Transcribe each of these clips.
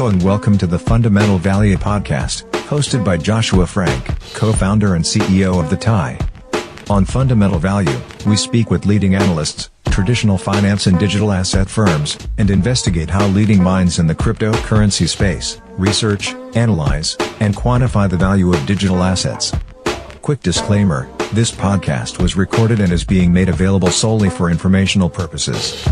Hello and welcome to the Fundamental Value podcast, hosted by Joshua Frank, co-founder and CEO of the TIE. On Fundamental Value, we speak with leading analysts, traditional finance and digital asset firms, and investigate how leading minds in the cryptocurrency space research, analyze, and quantify the value of digital assets. Quick disclaimer, this podcast was recorded and is being made available solely for informational purposes.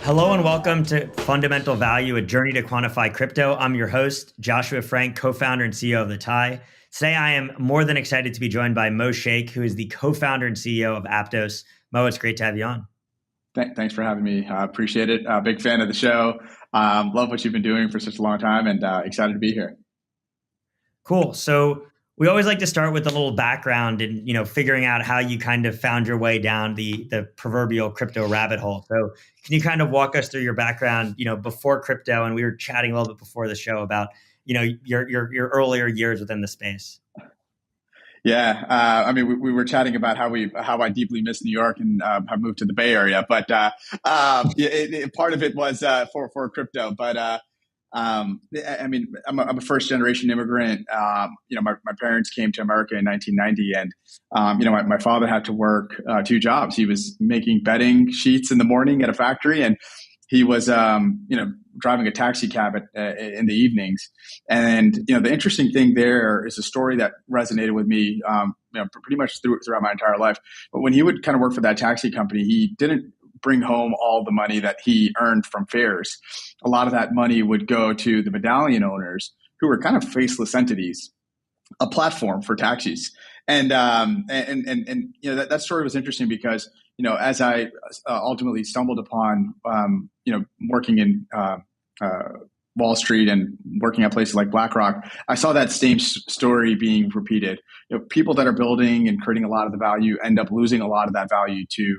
Hello and welcome to Fundamental Value, a journey to quantify crypto. I'm your host, Joshua Frank, co-founder and CEO of the TIE. Today, I am more than excited to be joined by Mo Sheikh, who is the co-founder and CEO of Aptos. Mo, it's great to have you on. Thanks for having me. I appreciate it. Big fan of the show. Love what you've been doing for such a long time and excited to be here. Cool. So we always like to start with a little background and, figuring out how you kind of found your way down the proverbial crypto rabbit hole. So can you kind of walk us through your background, before crypto? And we were chatting a little bit before the show about, your earlier years within the space. Yeah. We were chatting about how I deeply miss New York and have moved to the Bay Area, but part of it was for crypto. But I'm a first generation immigrant. My parents came to America in 1990, and my father had to work two jobs. He was making bedding sheets in the morning at a factory, and he was driving a taxi cab in the evenings. And the interesting thing there is a story that resonated with me pretty much throughout my entire life. But when he would kind of work for that taxi company, he didn't bring home all the money that he earned from fares. A lot of that money would go to the medallion owners, who were kind of faceless entities, a platform for taxis. And that story was interesting because as I ultimately stumbled upon working in Wall Street and working at places like BlackRock, I saw that same story being repeated. People that are building and creating a lot of the value end up losing a lot of that value to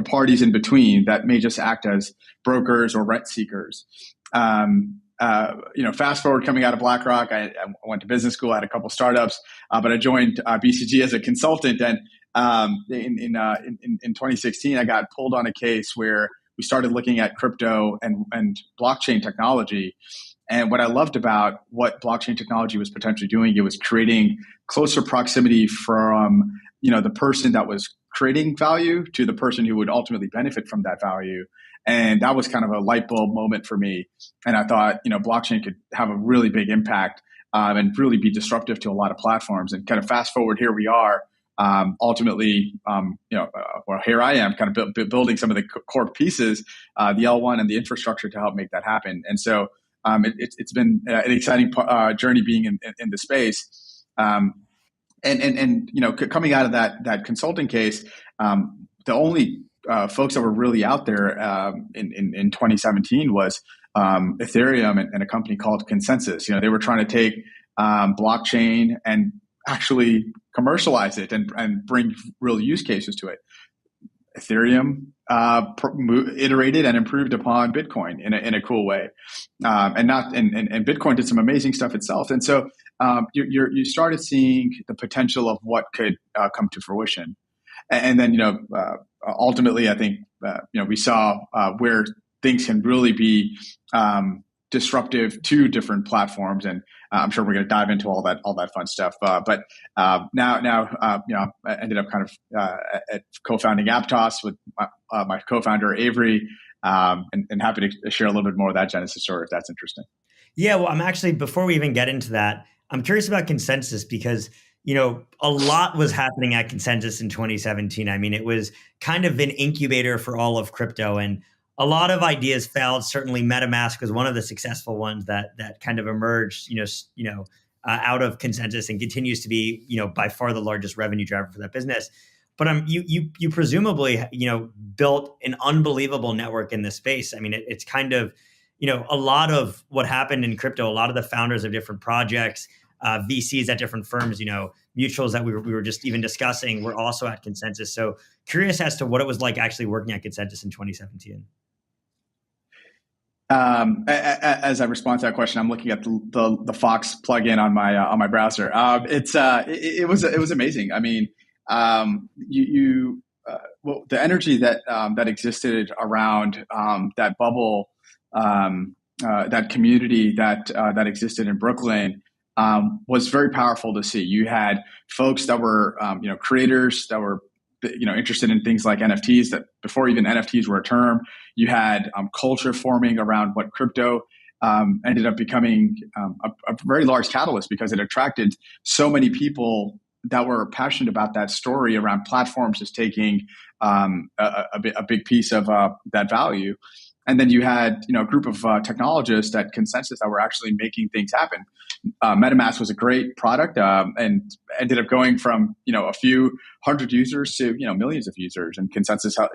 parties in between that may just act as brokers or rent seekers. Fast forward coming out of BlackRock, I went to business school, I had a couple startups, but I joined BCG as a consultant. And in 2016, I got pulled on a case where we started looking at crypto and blockchain technology. And what I loved about what blockchain technology was potentially doing, it was creating closer proximity from the person that was creating value to the person who would ultimately benefit from that value. And that was kind of a light bulb moment for me. And I thought, blockchain could have a really big impact and really be disruptive to a lot of platforms. And kind of fast forward, here we are. Ultimately, here I am kind of building some of the core pieces, the L1 and the infrastructure to help make that happen. And so it's been an exciting journey being in the space. Coming out of that consulting case, the only folks that were really out there in 2017 was Ethereum and a company called Consensus. They were trying to take blockchain and actually commercialize it and bring real use cases to it. Ethereum iterated and improved upon Bitcoin in a cool way, and Bitcoin did some amazing stuff itself. And so you started seeing the potential of what could come to fruition, and then ultimately, I think we saw where things can really be disruptive to different platforms, and I'm sure we're going to dive into all that fun stuff. But now, I ended up kind of at co-founding Aptos with my co-founder Avery, and happy to share a little bit more of that Genesis story if that's interesting. Yeah, well, I'm actually, before we even get into that, I'm curious about Consensus because a lot was happening at Consensus in 2017. I mean, it was kind of an incubator for all of crypto, and a lot of ideas failed. Certainly, MetaMask was one of the successful ones that kind of emerged, out of Consensus and continues to be, by far the largest revenue driver for that business. But you presumably, built an unbelievable network in this space. I mean, it's kind of, a lot of what happened in crypto. A lot of the founders of different projects, VCs at different firms, mutuals that we were just even discussing, were also at Consensus. So curious as to what it was like actually working at Consensus in 2017. As I respond to that question, I'm looking at the Fox plugin on my browser. It was amazing. I mean, well, the energy that that existed around that bubble, that community that existed in Brooklyn was very powerful to see. You had folks that were creators that were interested in things like NFTs that before even NFTs were a term. You had culture forming around what crypto ended up becoming a very large catalyst because it attracted so many people that were passionate about that story around platforms just taking a big piece of that value. And then you had a group of technologists at Consensus that were actually making things happen. MetaMask was a great product and ended up going from a few hundred users to millions of users. And Consensus, a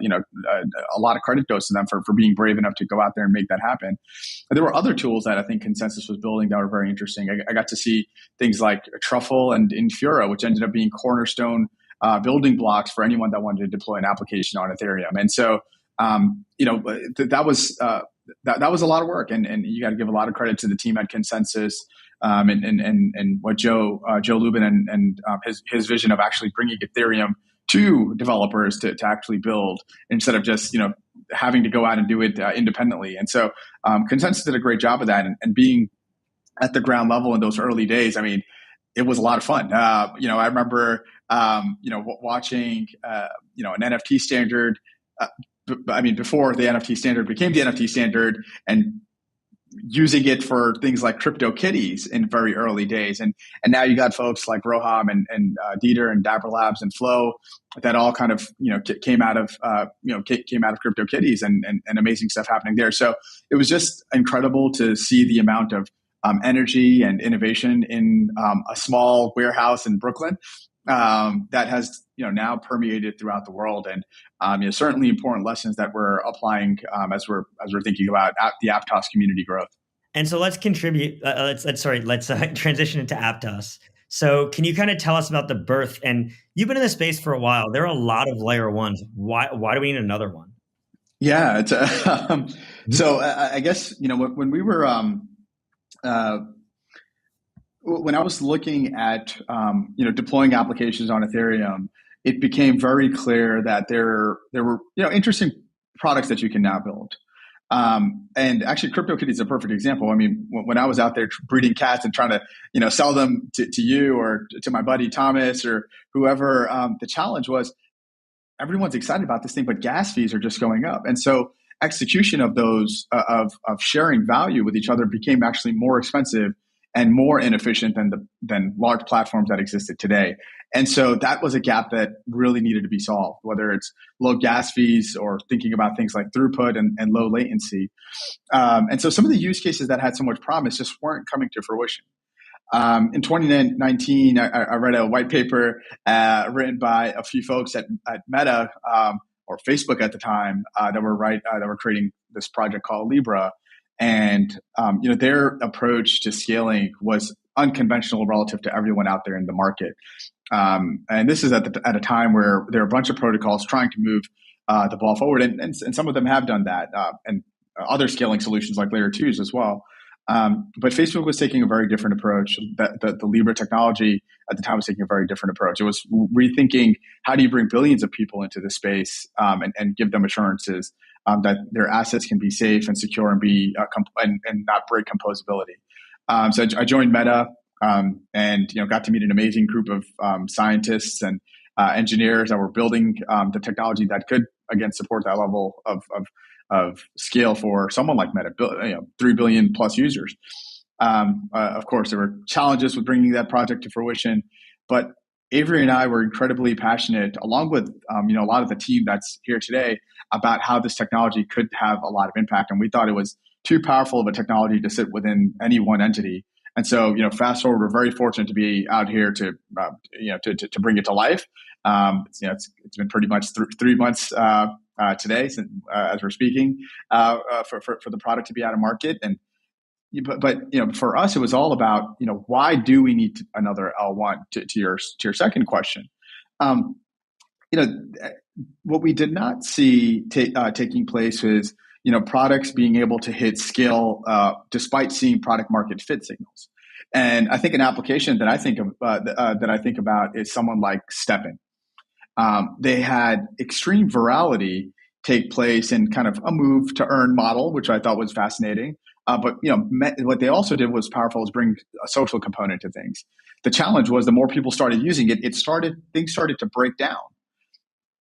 lot of credit goes to them for being brave enough to go out there and make that happen. But there were other tools that I think Consensus was building that were very interesting. I got to see things like Truffle and Infura, which ended up being cornerstone building blocks for anyone that wanted to deploy an application on Ethereum. And so that was a lot of work, and you got to give a lot of credit to the team at Consensus. And what Joe Lubin and his vision of actually bringing Ethereum to developers to actually build instead of just having to go out and do it independently. And so Consensus did a great job of that, and being at the ground level in those early days. I mean, it was a lot of fun. I remember watching an NFT standard. Before the NFT standard became the NFT standard, and using it for things like crypto kitties in very early days. And now you got folks like Roham and Dieter and Dapper Labs and Flow that all kind of, came out of crypto kitties and amazing stuff happening there. So it was just incredible to see the amount of energy and innovation in a small warehouse in Brooklyn that has now permeated throughout the world, and certainly important lessons that we're applying as we're thinking about the Aptos community growth. And so let's contribute. Let's transition into Aptos. So can you kind of tell us about the birth? And you've been in the space for a while. There are a lot of layer ones. Why do we need another one? Yeah, it's so I guess when we were when I was looking at deploying applications on Ethereum, it became very clear that there were interesting products that you can now build. And actually, CryptoKitty is a perfect example. I mean, when I was out there breeding cats and trying to sell them to you or to my buddy Thomas or whoever, the challenge was everyone's excited about this thing, but gas fees are just going up, and so execution of those of sharing value with each other became actually more expensive and more inefficient than large platforms that existed today. And so that was a gap that really needed to be solved, whether it's low gas fees or thinking about things like throughput and low latency. And so some of the use cases that had so much promise just weren't coming to fruition. In 2019, I read a white paper written by a few folks at Meta or Facebook at the time that were creating this project called Libra. And their approach to scaling was unconventional relative to everyone out there in the market. And this is at a time where there are a bunch of protocols trying to move the ball forward, and some of them have done that, and other scaling solutions like layer 2s as well. But Facebook was taking a very different approach. The Libra technology at the time was taking a very different approach. It was rethinking how do you bring billions of people into the space and give them assurances that their assets can be safe and secure and be and not break composability. So I joined Meta and got to meet an amazing group of scientists and engineers that were building the technology that could again support that level of scale for someone like Meta, 3 billion plus users. Of course, there were challenges with bringing that project to fruition, but Avery and I were incredibly passionate, along with a lot of the team that's here today, about how this technology could have a lot of impact. And we thought it was too powerful of a technology to sit within any one entity. And so, fast forward, we're very fortunate to be out here to bring it to life. It's been pretty much 3 months today, since, as we're speaking, for the product to be out of market. And but for us, it was all about why do we need another L1? To your second question, what we did not see taking place is products being able to hit scale despite seeing product market fit signals. And I think an application that I think about is someone like Steppen. they had extreme virality take place in kind of a move to earn model, which I thought was fascinating. But what they also did was powerful is bring a social component to things. The challenge was the more people started using it, things started to break down.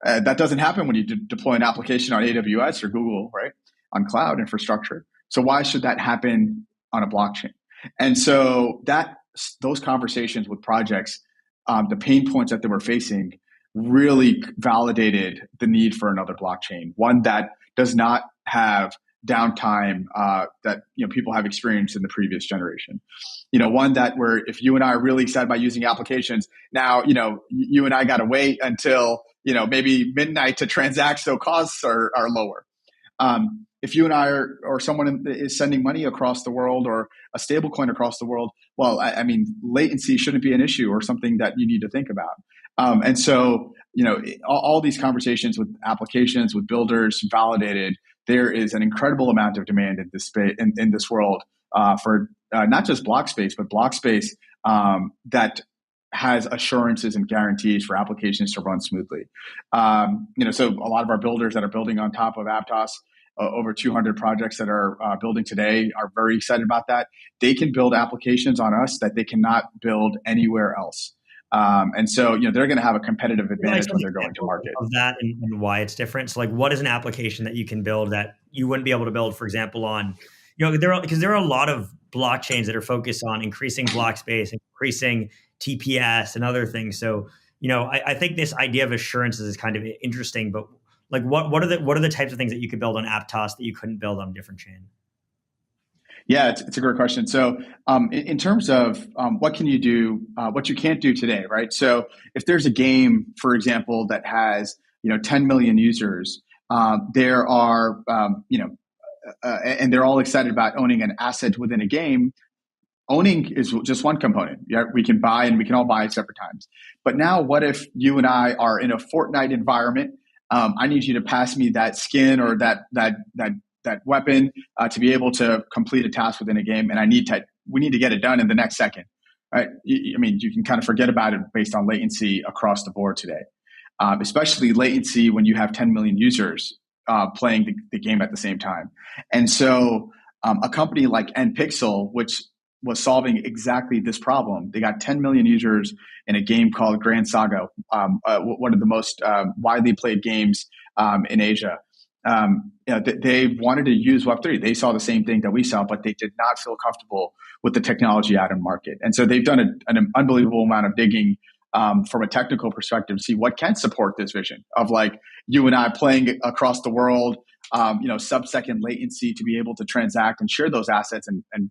That doesn't happen when you deploy an application on AWS or Google, right, on cloud infrastructure. So why should that happen on a blockchain? And so those conversations with projects, the pain points that they were facing, really validated the need for another blockchain, one that does not have downtime that people have experienced in the previous generation. One that where if you and I are really excited about using applications, now you and I got to wait until maybe midnight to transact, so costs are lower. If you and I or someone is sending money across the world or a stable coin across the world, well, I mean, latency shouldn't be an issue or something that you need to think about. And so, all these conversations with applications, with builders validated there is an incredible amount of demand in this space, in this world for not just block space, but block space that has assurances and guarantees for applications to run smoothly. So a lot of our builders that are building on top of Aptos, over 200 projects that are building today are very excited about that. They can build applications on us that they cannot build anywhere else. And so, they're going to have a competitive advantage when they're going to market. Of that and why it's different. So, what is an application that you can build that you wouldn't be able to build, for example, on, because there are a lot of blockchains that are focused on increasing block space, increasing TPS and other things. So, I think this idea of assurances is kind of interesting, but what are the types of things that you could build on Aptos that you couldn't build on a different chain? Yeah, it's a great question. So in terms of what can you do, what you can't do today, right? So if there's a game, for example, that has 10 million users, there are and they're all excited about owning an asset within a game. Owning is just one component. Yeah, we can buy and we can all buy at separate times. But now, what if you and I are in a Fortnite environment? I need you to pass me that skin or that weapon to be able to complete a task within a game, and we need to get it done in the next second, right? I mean, you can kind of forget about it based on latency across the board today, especially latency when you have 10 million users playing the game at the same time. And so a company like NPixel, which was solving exactly this problem, they got 10 million users in a game called Grand Saga, one of the most widely played games in Asia. They wanted to use Web3. They saw the same thing that we saw, but they did not feel comfortable with the technology out in market. And so they've done an unbelievable amount of digging from a technical perspective to see what can support this vision of like you and I playing across the world, sub-second latency to be able to transact and share those assets and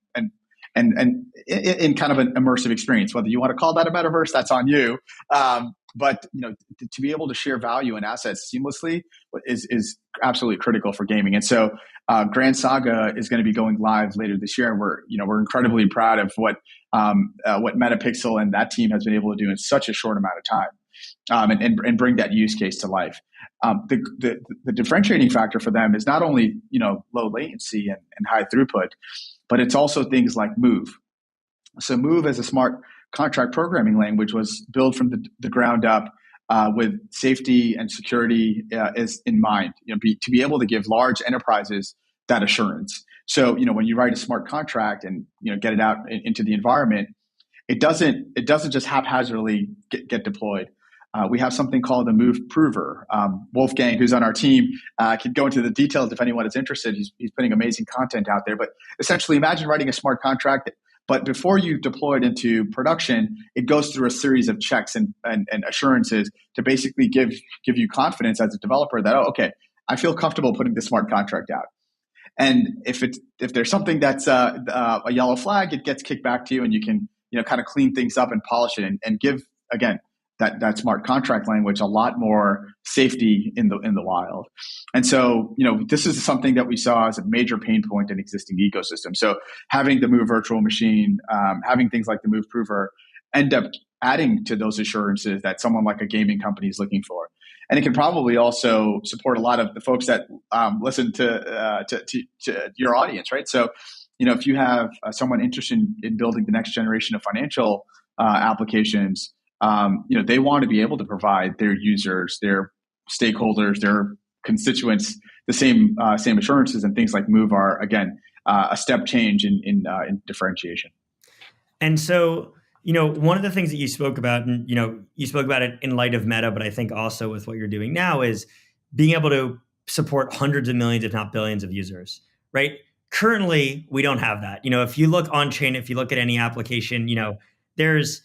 in kind of an immersive experience. Whether you want to call that a metaverse, that's on you. But to be able to share value and assets seamlessly is absolutely critical for gaming. And so Grand Saga is going to be going live later this year, and we're incredibly proud of what Metapixel and that team has been able to do in such a short amount of time, and bring that use case to life. The differentiating factor for them is not only low latency and high throughput, but it's also things like Move. So Move as a smart contract programming language was built from the ground up with safety and security is in mind, to be able to give large enterprises that assurance. So, when you write a smart contract and, get it out into the environment, it doesn't just haphazardly get deployed. We have something called a Move Prover. Wolfgang, who's on our team, can go into the details if anyone is interested. He's putting amazing content out there. But essentially, imagine writing a smart contract, but before you deploy it into production, it goes through a series of checks and assurances to basically give you confidence as a developer that, okay, I feel comfortable putting this smart contract out. And if there's something that's a yellow flag, it gets kicked back to you, and you can kind of clean things up and polish it and give, again, that smart contract language a lot more safety in the wild. And so, this is something that we saw as a major pain point in existing ecosystem. So having the Move virtual machine, having things like the Move Prover end up adding to those assurances that someone like a gaming company is looking for. And it can probably also support a lot of the folks that listen to your audience, right? So, if you have someone interested in building the next generation of financial applications, they want to be able to provide their users, their stakeholders, their constituents the same assurances, and things like Move are again a step change in differentiation. And so, one of the things that you spoke about, and you spoke about it in light of Meta, but I think also with what you're doing now is being able to support hundreds of millions, if not billions, of users, right? Currently, we don't have that. If you look on chain, if you look at any application, there's,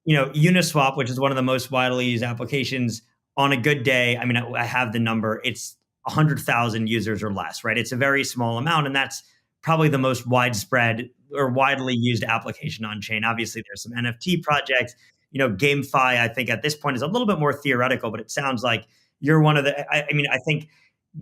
Uniswap, which is one of the most widely used applications. On a good day, I mean, I have the number. It's 100,000 users or less, right? It's a very small amount, and that's probably the most widespread or widely used application on chain. Obviously, there's some NFT projects. GameFi, I think at this point is a little bit more theoretical, but it sounds like you're one of the. I think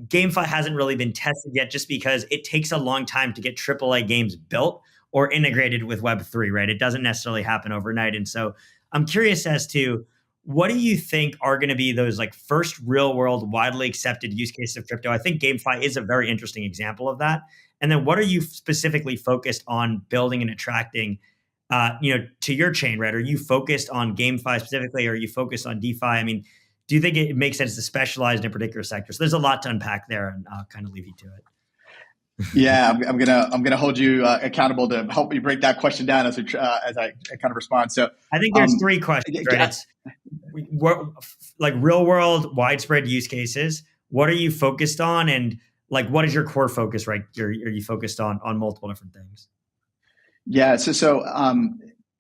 GameFi hasn't really been tested yet, just because it takes a long time to get AAA games built or integrated with Web3, right? It doesn't necessarily happen overnight, and so I'm curious as to what do you think are going to be those like first real world, widely accepted use cases of crypto? I think GameFi is a very interesting example of that. And then what are you specifically focused on building and attracting, to your chain, right? Are you focused on GameFi specifically? Or are you focused on DeFi? I mean, do you think it makes sense to specialize in a particular sector? So there's a lot to unpack there, and I'll kind of leave you to it. Yeah, I'm gonna hold you accountable to help me break that question down as I kind of respond. So I think there's three questions, right? It's like real world, widespread use cases. What are you focused on, and like what is your core focus? Right, are you focused on multiple different things? Yeah. So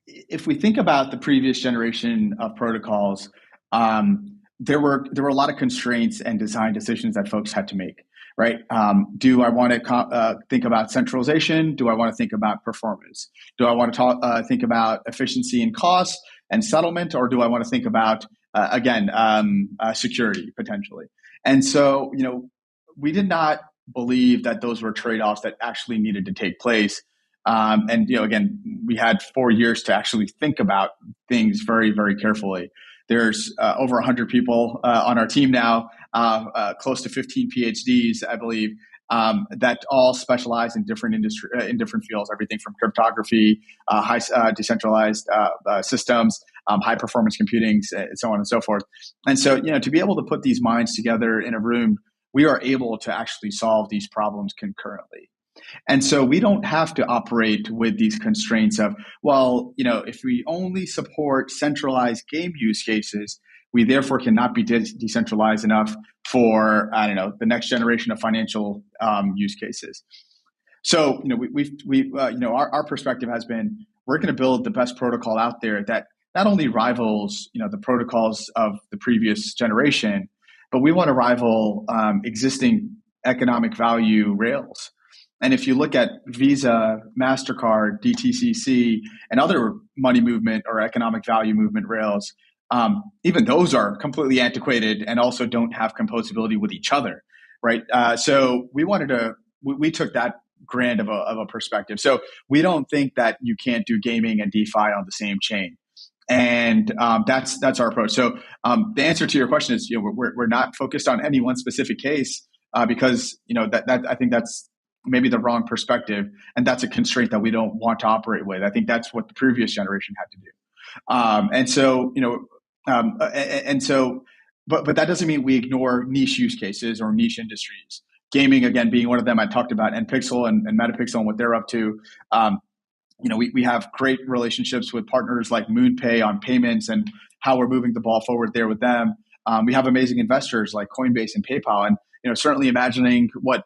if we think about the previous generation of protocols, there were a lot of constraints and design decisions that folks had to make. Right? Do I want to think about centralization? Do I want to think about performance? Do I want to think about efficiency and cost and settlement, or do I want to think about security potentially? And so, we did not believe that those were trade-offs that actually needed to take place. Again, we had 4 years to actually think about things very, very carefully. There's over 100 people on our team now, close to 15 PhDs, I believe, that all specialize in different fields, everything from cryptography, high decentralized systems, high performance computing, so on and so forth. And so, to be able to put these minds together in a room, we are able to actually solve these problems concurrently. And so we don't have to operate with these constraints of, if we only support centralized game use cases, we therefore cannot be decentralized enough for, the next generation of financial use cases. So, our perspective has been, we're going to build the best protocol out there that not only rivals, the protocols of the previous generation, but we want to rival existing economic value rails. And if you look at Visa, MasterCard, DTCC, and other money movement or economic value movement rails, even those are completely antiquated and also don't have composability with each other, right? So we took that grand of a perspective. So we don't think that you can't do gaming and DeFi on the same chain. And that's our approach. So the answer to your question is, we're not focused on any one specific case because that I think that's maybe the wrong perspective, and that's a constraint that we don't want to operate with. I think that's what the previous generation had to do. But that doesn't mean we ignore niche use cases or niche industries. Gaming, again, being one of them I talked about, and Pixel and Metapixel and what they're up to. We have great relationships with partners like MoonPay on payments and how we're moving the ball forward there with them. We have amazing investors like Coinbase and PayPal, and certainly imagining what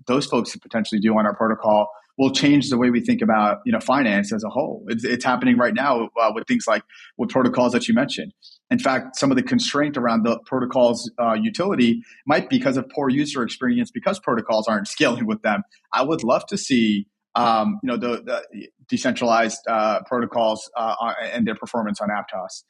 those folks could potentially do on our protocol will change the way we think about finance as a whole. It's happening right now with things like with protocols that you mentioned. In fact, some of the constraint around the protocol's utility might be because of poor user experience, because protocols aren't scaling with them. I would love to see the decentralized protocols and their performance on Aptos.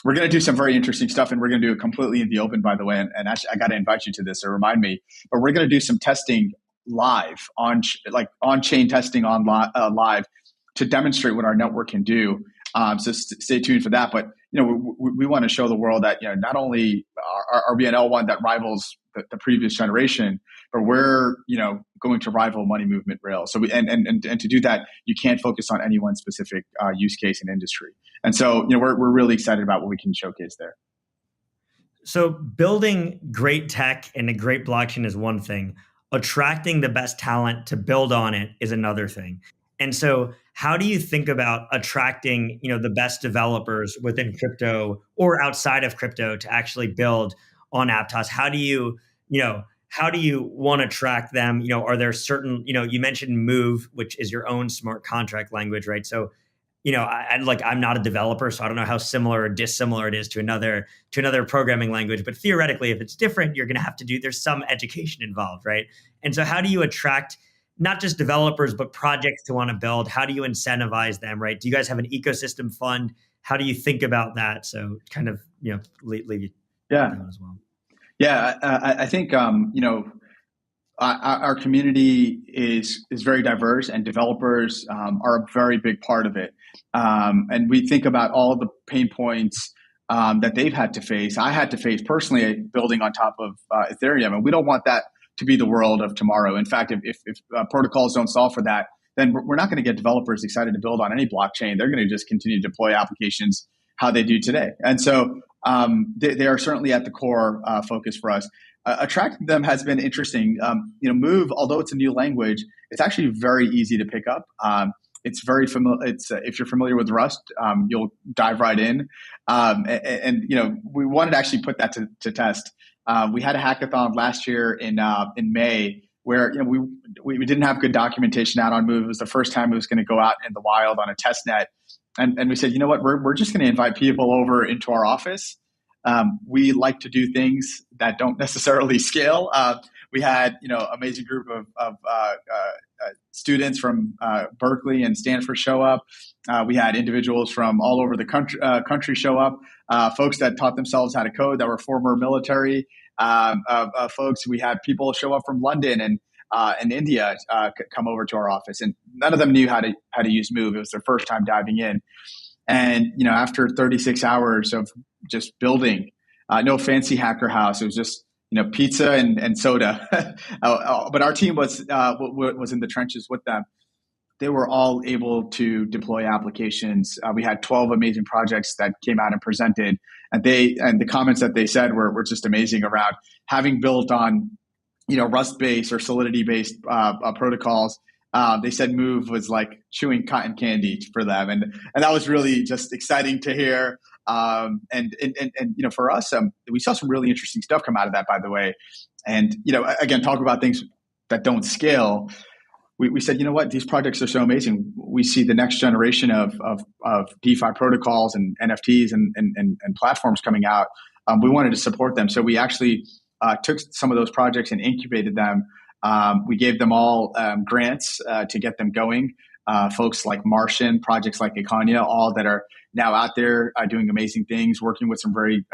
We're going to do some very interesting stuff, and we're going to do it completely in the open, by the way. And actually, I got to invite you to this, so remind me. But we're going to do some testing live on-chain testing on live to demonstrate what our network can do. So stay tuned for that. But we want to show the world that not only are we an L1 that rivals the previous generation, but we're, going to rival money movement rails. So and to do that, you can't focus on any one specific use case and industry. And so, we're really excited about what we can showcase there. So building great tech and a great blockchain is one thing. Attracting the best talent to build on it is another thing. And so how do you think about attracting, the best developers within crypto or outside of crypto to actually build on Aptos? How do you want to track them? Are there certain, you mentioned Move, which is your own smart contract language, right? So I'm not a developer, so I don't know how similar or dissimilar it is to another programming language. But theoretically, if it's different, you're going to have to there's some education involved, right? And so how do you attract not just developers, but projects to want to build? How do you incentivize them, right? Do you guys have an ecosystem fund? How do you think about that? So kind of, leave you that as well. Yeah, I think, our community is very diverse, and developers are a very big part of it. And we think about all the pain points that they've had to face. I had to face personally building on top of Ethereum, and we don't want that to be the world of tomorrow. In fact, if protocols don't solve for that, then we're not going to get developers excited to build on any blockchain. They're going to just continue to deploy applications how they do today. And so they are certainly at the core focus for us. Attracting them has been interesting. Move, although it's a new language, it's actually very easy to pick up. It's very familiar. If you're familiar with Rust, you'll dive right in. We wanted to actually put that to test. We had a hackathon last year in May where we didn't have good documentation out on Move. It was the first time it was going to go out in the wild on a test net, and we said, we're just going to invite people over into our office. We like to do things that don't necessarily scale. We had, amazing group of students from Berkeley and Stanford show up. We had individuals from all over the country show up. Folks that taught themselves how to code that were former military folks. We had people show up from London and India come over to our office, and none of them knew how to use Move. It was their first time diving in. And, after 36 hours of just building, no fancy hacker house, it was just, pizza and soda. But our team was in the trenches with them. They were all able to deploy applications. We had 12 amazing projects that came out and presented. And the comments that they said were just amazing around having built on, Rust-based or Solidity-based protocols. They said Move was like chewing cotton candy for them, and that was really just exciting to hear. And for us, we saw some really interesting stuff come out of that, by the way. And again, talk about things that don't scale. We said, these projects are so amazing. We see the next generation of DeFi protocols and NFTs and platforms coming out. We wanted to support them, so we actually took some of those projects and incubated them. We gave them all grants to get them going. Folks like Martian, projects like Icania, all that are now out there doing amazing things, working with some very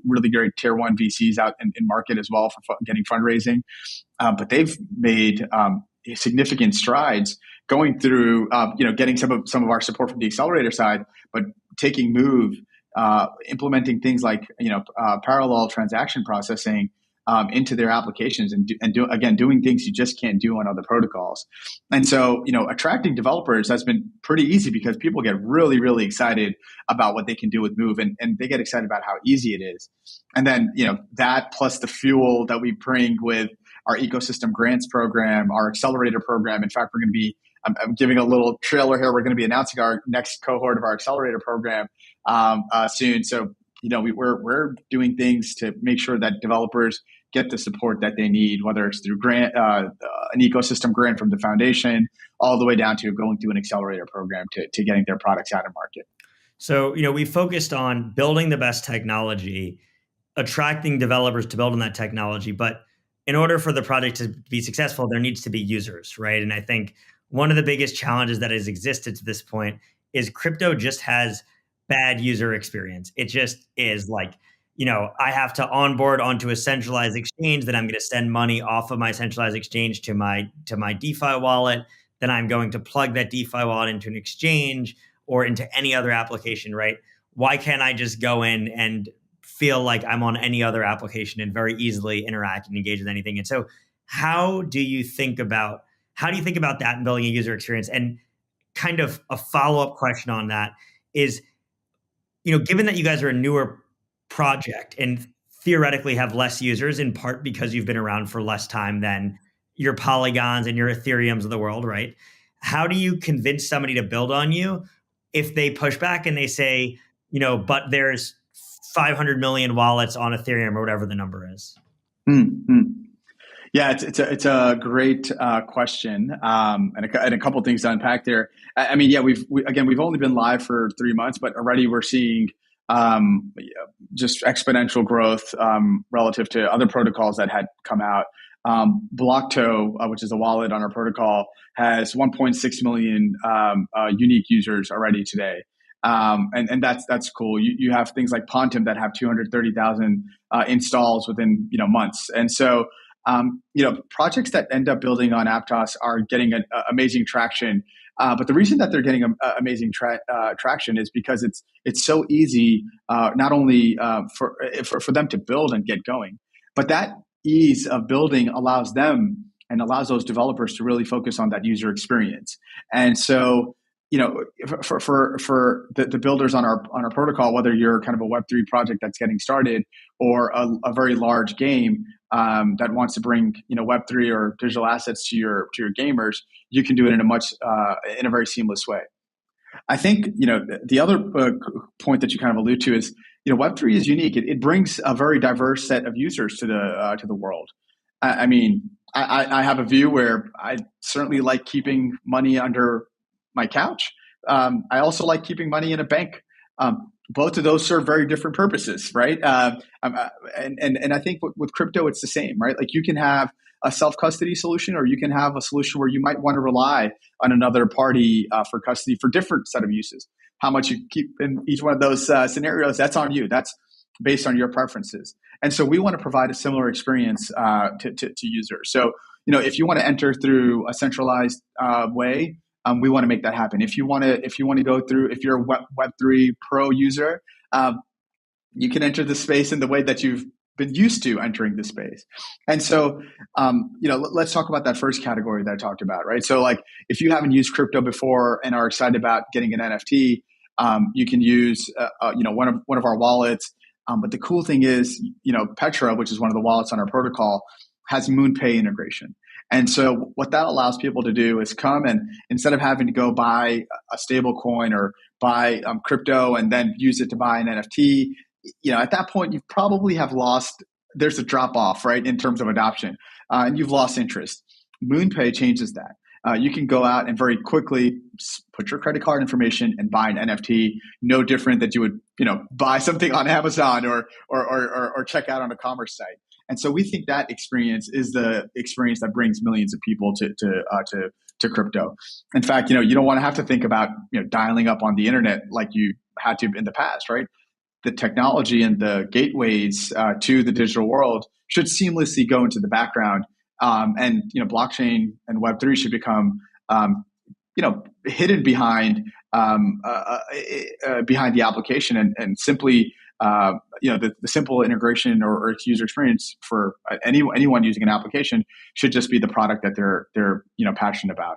really great tier one VCs out in market as well for getting fundraising. But they've made significant strides going through, getting some of our support from the accelerator side, but taking Move, implementing things like parallel transaction processing into their applications and doing things you just can't do on other protocols. And so, attracting developers has been pretty easy because people get really, really excited about what they can do with Move, and they get excited about how easy it is. And then, that plus the fuel that we bring with our ecosystem grants program, our accelerator program. In fact, we're going to be, I'm giving a little trailer here. We're going to be announcing our next cohort of our accelerator program soon. So, we're doing things to make sure that developers get the support that they need, whether it's through grant, an ecosystem grant from the foundation, all the way down to going through an accelerator program to getting their products out of market. So, we focused on building the best technology, attracting developers to build on that technology. But in order for the project to be successful, there needs to be users, right? And I think one of the biggest challenges that has existed to this point is crypto just has bad user experience. It just is like, I have to onboard onto a centralized exchange, then I'm going to send money off of my centralized exchange to my DeFi wallet. Then I'm going to plug that DeFi wallet into an exchange or into any other application, right? Why can't I just go in and feel like I'm on any other application and very easily interact and engage with anything. And so how do you think about that in building a user experience? And kind of a follow-up question on that is, given that you guys are a newer project and theoretically have less users, in part because you've been around for less time than your Polygons and your Ethereums of the world, right? How do you convince somebody to build on you if they push back and they say, but there's 500 million wallets on Ethereum or whatever the number is? Mm-hmm. Yeah, it's a great question, and a couple of things to unpack there. I mean, yeah, we've only been live for 3 months, but already we're seeing just exponential growth relative to other protocols that had come out. Blockto, which is a wallet on our protocol, has 1.6 million unique users already today. And that's cool. You have things like Pontum that have 230,000 installs within months, and so projects that end up building on Aptos are getting amazing traction. But the reason that they're getting amazing traction is because it's so easy, not only for them to build and get going, but that ease of building allows them and allows those developers to really focus on that user experience. And so, for the builders on our protocol, whether you're kind of a Web3 project that's getting started or a very large game that wants to bring Web3 or digital assets to your gamers, you can do it in a very seamless way. I think the other point that you kind of allude to is Web3 is unique. It brings a very diverse set of users to the world. I mean, I have a view where I certainly like keeping money under my couch. I also like keeping money in a bank. Both of those serve very different purposes, right? And I think with crypto, it's the same, right? Like you can have a self-custody solution, or you can have a solution where you might want to rely on another party for custody for different set of uses. How much you keep in each one of those scenarios, that's on you. That's based on your preferences. And so we want to provide a similar experience to users. So, if you want to enter through a centralized way, we want to make that happen. If you want to go through, if you're a Web3 Pro user, you can enter the space in the way that you've been used to entering the space. And so, let's talk about that first category that I talked about, right? So, like, if you haven't used crypto before and are excited about getting an NFT, you can use, one of our wallets. But the cool thing is, Petra, which is one of the wallets on our protocol, has MoonPay integration. And so what that allows people to do is come and instead of having to go buy a stable coin or buy crypto and then use it to buy an NFT, at that point you probably have lost, there's a drop off, right, in terms of adoption, and you've lost interest. MoonPay changes that. You can go out and very quickly put your credit card information and buy an NFT, no different that you would, buy something on Amazon or check out on a commerce site. And so we think that experience is the experience that brings millions of people to crypto. In fact, you don't want to have to think about dialing up on the internet like you had to in the past, right? The technology and the gateways to the digital world should seamlessly go into the background, and blockchain and Web3 should become hidden behind behind the application and simply. The simple integration or user experience for anyone using an application should just be the product that they're passionate about.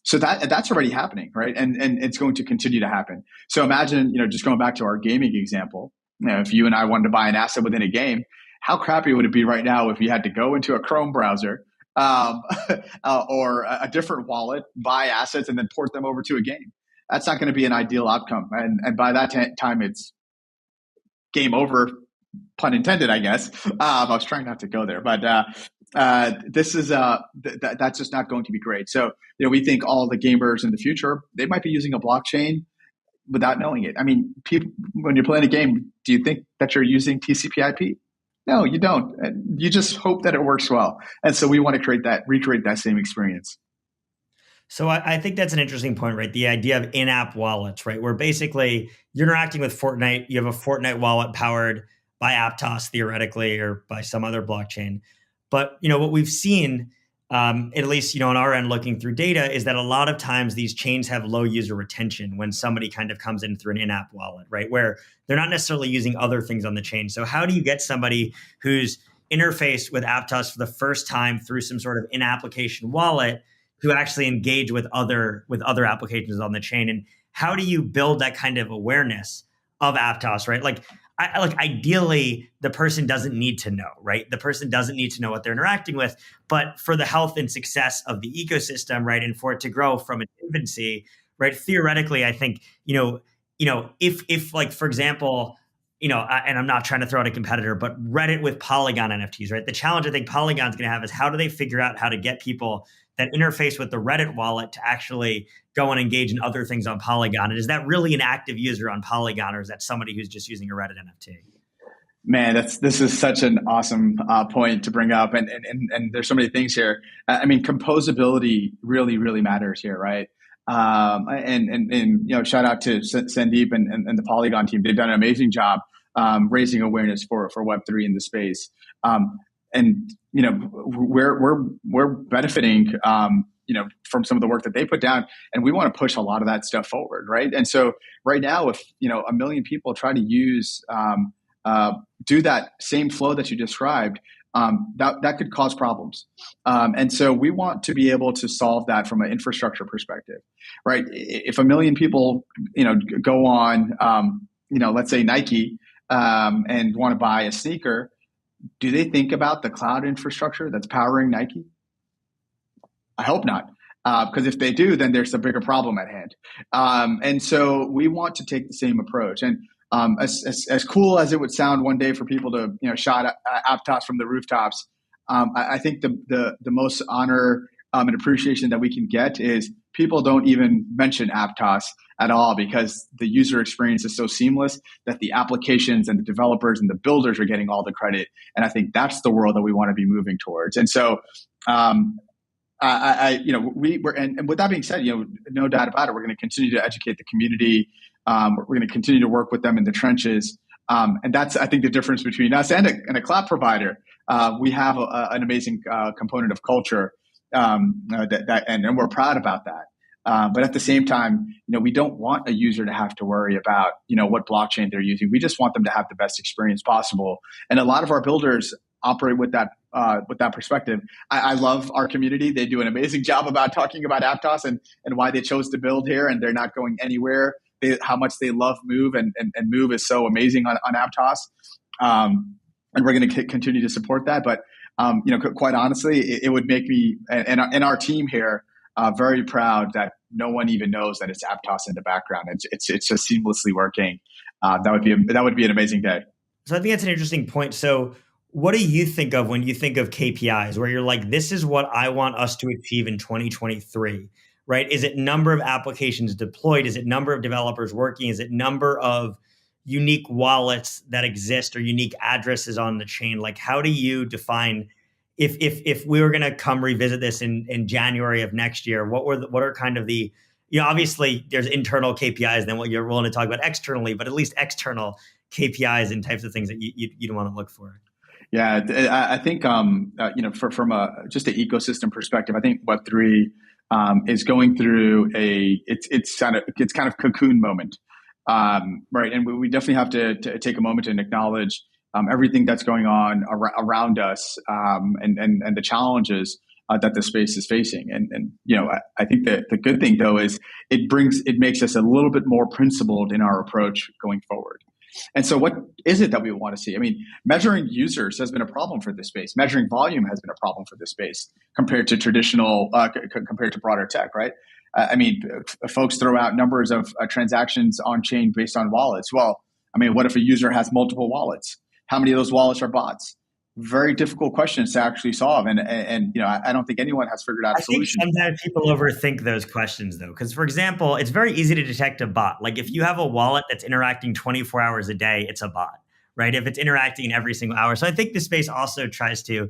So that's already happening, right? And it's going to continue to happen. So imagine, just going back to our gaming example, if you and I wanted to buy an asset within a game, how crappy would it be right now if you had to go into a Chrome browser or a different wallet, buy assets, and then port them over to a game? That's not going to be an ideal outcome. And by that time, it's game over, pun intended, I guess. I was trying not to go there, but this is that's just not going to be great. So we think all the gamers in the future, they might be using a blockchain without knowing it. I mean, people, when you're playing a game, do you think that you're using TCP/IP? No, you don't. You just hope that it works well. And so we want to recreate that same experience. So I think that's an interesting point, right? The idea of in-app wallets, right? Where basically you're interacting with Fortnite. You have a Fortnite wallet powered by Aptos, theoretically, or by some other blockchain. But what we've seen at least, on our end, looking through data, is that a lot of times these chains have low user retention when somebody kind of comes in through an in-app wallet, right? Where they're not necessarily using other things on the chain. So how do you get somebody who's interfaced with Aptos for the first time through some sort of in-application wallet to actually engage with other applications on the chain? And how do you build that kind of awareness of Aptos, right? Like ideally, the person doesn't need to know, right? The person doesn't need to know what they're interacting with, but for the health and success of the ecosystem, right, and for it to grow from its infancy, right? Theoretically, I think if like, for example, and I'm not trying to throw out a competitor, but Reddit with Polygon NFTs, right? The challenge I think Polygon's going to have is how do they figure out how to get people that interface with the Reddit wallet to actually go and engage in other things on Polygon? And is that really an active user on Polygon, or is that somebody who's just using a Reddit NFT? Man, this is such an awesome point to bring up, and there's so many things here. I mean, composability really matters here, right? Shout out to Sandeep and the Polygon team. They've done an amazing job raising awareness for Web3 in the space. We're benefiting from some of the work that they put down, and we want to push a lot of that stuff forward, right? And so right now, if 1 million people try to use do that same flow that you described, that could cause problems. And so we want to be able to solve that from an infrastructure perspective, right? If 1 million people, go on, let's say Nike, and want to buy a sneaker, do they think about the cloud infrastructure that's powering Nike? I hope not. Because if they do, then there's a bigger problem at hand. And so we want to take the same approach. And as cool as it would sound one day for people to shout Aptos from the rooftops, I think the most honor and appreciation that we can get is people don't even mention Aptos at all, because the user experience is so seamless that the applications and the developers and the builders are getting all the credit. And I think that's the world that we want to be moving towards. And so and with that being said, no doubt about it, we're going to continue to educate the community. We're going to continue to work with them in the trenches. And that's, I think, the difference between us and a cloud provider. We have an amazing component of culture, and we're proud about that. But at the same time, we don't want a user to have to worry about, what blockchain they're using. We just want them to have the best experience possible. And a lot of our builders operate with that perspective. I love our community. They do an amazing job about talking about Aptos and why they chose to build here, and they're not going anywhere. How much they love Move, and Move is so amazing on Aptos. And we're going to continue to support that. But, quite honestly, it would make me and our team here very proud that no one even knows that it's Aptos in the background. It's just seamlessly working. That would be an amazing day. So I think that's an interesting point. So what do you think of when you think of KPIs, where you're like, this is what I want us to achieve in 2023, right? Is it number of applications deployed? Is it number of developers working? Is it number of unique wallets that exist or unique addresses on the chain? Like, how do you define, if we were going to come revisit this in January of next year, what are kind of the, obviously there's internal KPIs than what you're willing to talk about externally, but at least external KPIs and types of things that you'd want to look for. Yeah, I think from just an ecosystem perspective, I think Web3 is going through it's kind of cocoon moment, right? And we definitely have to take a moment and acknowledge everything that's going on around us, and the challenges that the space is facing. And I think that the good thing though is it makes us a little bit more principled in our approach going forward. And so what is it that we want to see? I mean, measuring users has been a problem for this space. Measuring volume has been a problem for this space compared to compared to broader tech, right? Folks throw out numbers of transactions on chain based on wallets. Well, what if a user has multiple wallets? How many of those wallets are bots? Very difficult questions to actually solve. And I don't think anyone has figured out a solution. I think sometimes people overthink those questions though. Because for example, it's very easy to detect a bot. Like if you have a wallet that's interacting 24 hours a day, it's a bot, right? If it's interacting every single hour. So I think the space also tries to,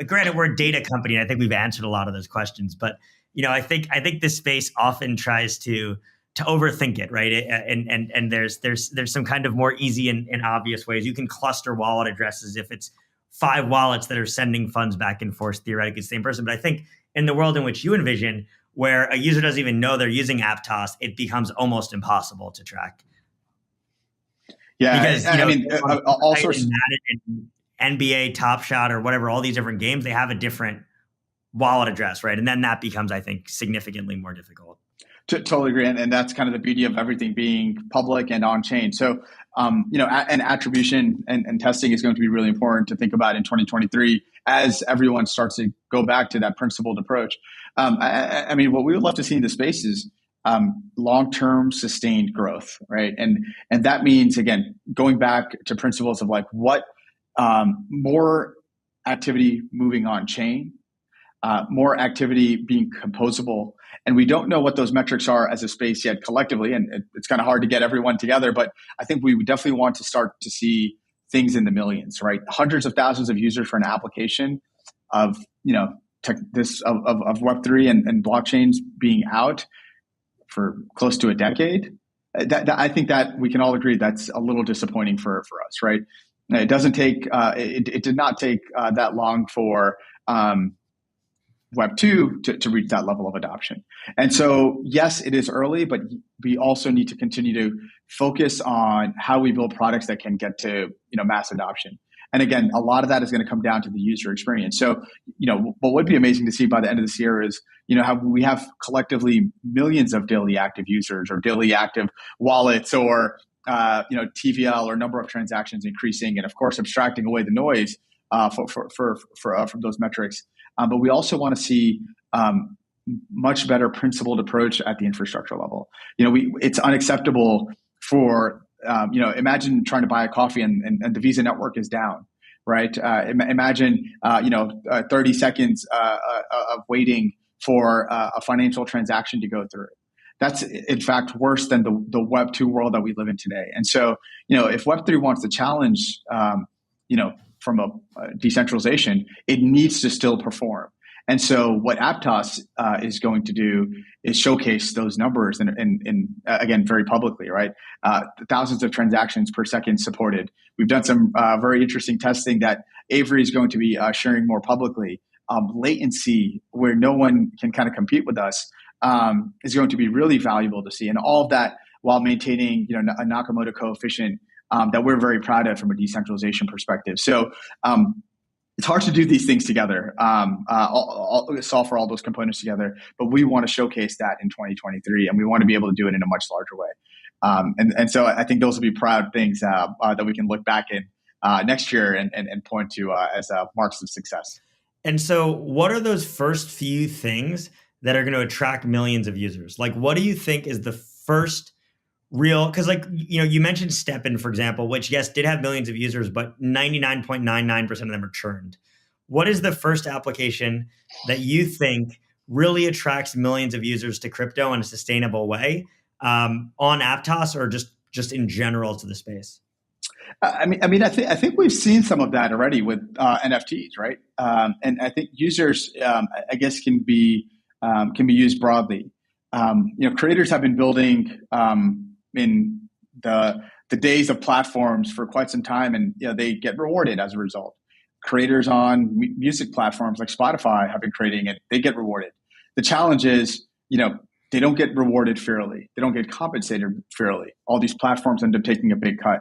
granted we're a data company, and I think we've answered a lot of those questions, but I think this space often tries to overthink it, right? And there's some kind of more easy and obvious ways. You can cluster wallet addresses if it's 5 wallets that are sending funds back and forth theoretically to the same person. But I think in the world in which you envision, where a user doesn't even know they're using Aptos, it becomes almost impossible to track. Yeah, because I mean, all sorts. NBA, Top Shot, or whatever, all these different games, they have a different wallet address, right? And then that becomes, I think, significantly more difficult. Totally agree, and that's kind of the beauty of everything being public and on chain. So, and attribution and testing is going to be really important to think about in 2023 as everyone starts to go back to that principled approach. I mean, what we would love to see in the space is long-term sustained growth, right? And that means, again, going back to principles of like what more activity moving on chain, more activity being composable. And we don't know what those metrics are as a space yet collectively. And it's kind of hard to get everyone together, but I think we would definitely want to start to see things in the millions, right? Hundreds of thousands of users for an application of, of Web3 and blockchains being out for close to a decade. That I think that we can all agree that's a little disappointing for us, right? It doesn't take, it did not take that long for Web 2 to reach that level of adoption. And so, yes, it is early, but we also need to continue to focus on how we build products that can get to, mass adoption. And again, a lot of that is going to come down to the user experience. So, what would be amazing to see by the end of this year is, how we have collectively millions of daily active users or daily active wallets or, TVL or number of transactions increasing, and of course, abstracting away the noise from those metrics. But we also want to see much better principled approach at the infrastructure level. It's unacceptable for imagine trying to buy a coffee and the Visa network is down, right? Imagine 30 seconds of waiting for a financial transaction to go through. That's in fact worse than the Web 2 world that we live in today. And so if Web 3 wants to challenge from a decentralization, it needs to still perform. And so what Aptos is going to do is showcase those numbers and again, very publicly, right? Thousands of transactions per second supported. We've done some very interesting testing that Avery is going to be sharing more publicly. Latency, where no one can kind of compete with us, is going to be really valuable to see. And all of that while maintaining a Nakamoto coefficient that we're very proud of from a decentralization perspective. So it's hard to do these things together, solve for all those components together, but we want to showcase that in 2023, and we want to be able to do it in a much larger way. And so I think those will be proud things that we can look back in next year and point to as marks of success. And so what are those first few things that are going to attract millions of users? Like, what do you think is the first real, because you mentioned STEPN, for example, which yes, did have millions of users, but 99.99% of them are churned. What is the first application that you think really attracts millions of users to crypto in a sustainable way on Aptos or just in general to the space? I think we've seen some of that already with NFTs, right? And I think users, I guess, can be used broadly. Creators have been building in the days of platforms for quite some time, and they get rewarded as a result. Creators on music platforms like Spotify have been creating it; they get rewarded. The challenge is, they don't get rewarded fairly. They don't get compensated fairly. All these platforms end up taking a big cut.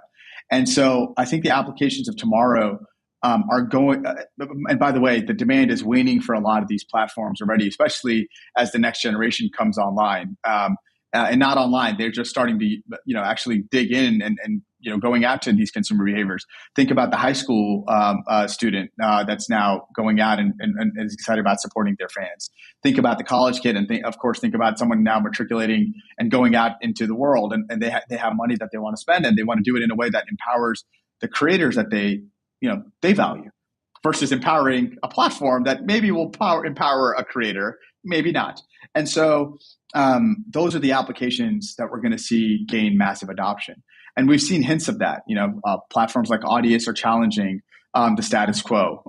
And so I think the applications of tomorrow are going, and by the way, the demand is waning for a lot of these platforms already, especially as the next generation comes online. And not online, they're just starting to, actually dig in and going out to these consumer behaviors. Think about the high school student that's now going out and is excited about supporting their fans. Think about the college kid, and think about someone now matriculating and going out into the world, and they have money that they want to spend, and they want to do it in a way that empowers the creators that they value, versus empowering a platform that maybe will empower a creator, maybe not. And so those are the applications that we're going to see gain massive adoption. And we've seen hints of that. Platforms like Audius are challenging the status quo.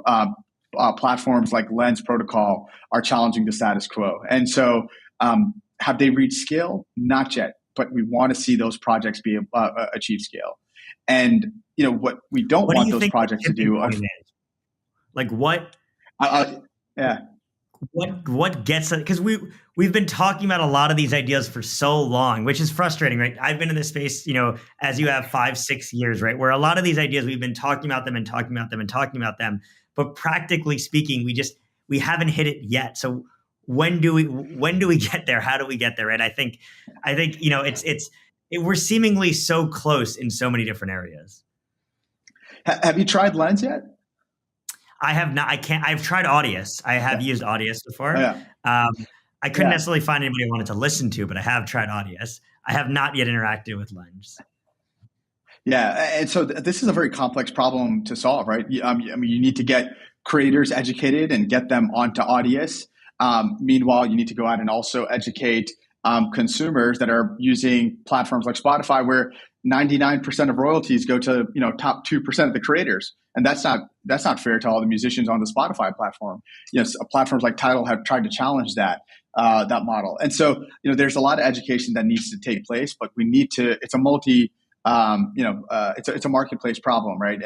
Platforms like Lens Protocol are challenging the status quo. And so have they reached scale? Not yet, but we want to see those projects achieve scale. And what we don't want those projects to do. Like what yeah. what gets it? Because we've been talking about a lot of these ideas for so long, which is frustrating, right? I've been in this space, as you have 5-6 years, right? Where a lot of these ideas we've been talking about them and talking about them and talking about them, but practically speaking, we haven't hit it yet. So when do we get there? How do we get there? Right? I think we're seemingly so close in so many different areas. Have you tried Lens yet? I have not. I can't. I've tried Audius. I have used Audius before. Yeah. I couldn't necessarily find anybody I wanted to listen to, but I have tried Audius. I have not yet interacted with Lens. Yeah, and so this is a very complex problem to solve, right? I mean, you need to get creators educated and get them onto Audius. Meanwhile, you need to go out and also educate consumers that are using platforms like Spotify, where 99% of royalties go to top 2% of the creators, and that's not fair to all the musicians on the Spotify platform. Platforms like Tidal have tried to challenge that model, and so there's a lot of education that needs to take place, but we need to. It's a multi. It's a marketplace problem, right?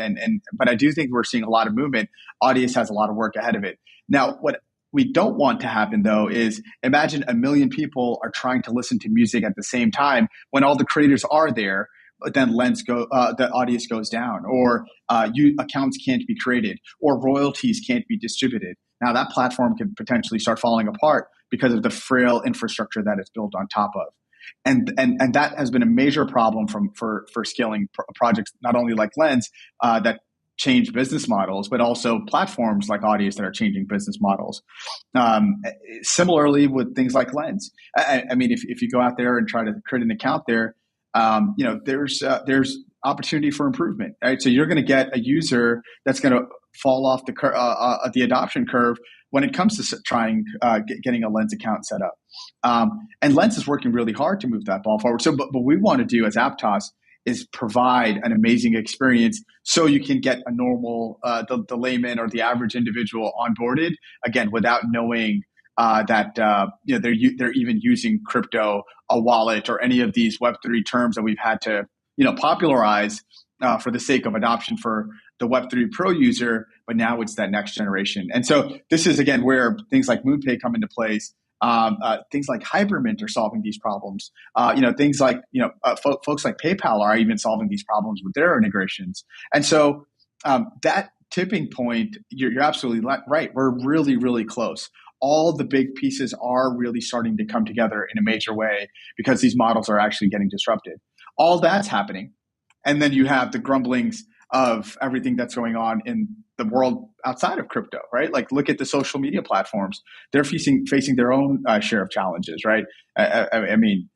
But I do think we're seeing a lot of movement. Audience has a lot of work ahead of it. Now, what we don't want to happen, though, is imagine 1 million people are trying to listen to music at the same time when all the creators are there, but then the audience goes down, or accounts can't be created, or royalties can't be distributed. Now, that platform could potentially start falling apart because of the frail infrastructure that it's built on top of. And that has been a major problem for scaling projects, not only like Lens that change business models, but also platforms like Audius that are changing business models. Similarly with things like Lens. I mean, if you go out there and try to create an account there, there's opportunity for improvement, right? So you're going to get a user that's going to fall off the adoption curve when it comes to trying getting a Lens account set up. And Lens is working really hard to move that ball forward. So, but what we want to do as Aptos is provide an amazing experience so you can get a normal, the layman or the average individual onboarded, again, without knowing that they're even using crypto, a wallet, or any of these Web3 terms that we've had to popularize for the sake of adoption for the Web3 Pro user, but now it's that next generation. And so this is, again, where things like MoonPay come into place. Things like Hypermint are solving these problems. Things like, folks like PayPal are even solving these problems with their integrations. And so that tipping point, you're absolutely right. We're really, really close. All the big pieces are really starting to come together in a major way because these models are actually getting disrupted. All that's happening. And then you have the grumblings of everything that's going on in the world outside of crypto, right? Like, look at the social media platforms. They're facing their own share of challenges, right? I mean,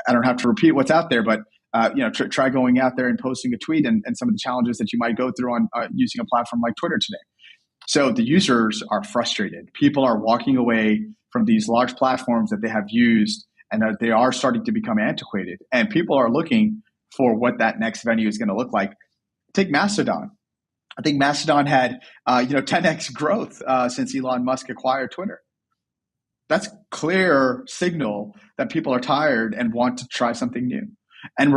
I don't have to repeat what's out there, but try going out there and posting a tweet and some of the challenges that you might go through on using a platform like Twitter today. So the users are frustrated. People are walking away from these large platforms that they have used, and they are starting to become antiquated. And people are looking for what that next venue is going to look like. Take Mastodon. I think Mastodon had 10x growth since Elon Musk acquired Twitter. That's clear signal that people are tired and want to try something new. And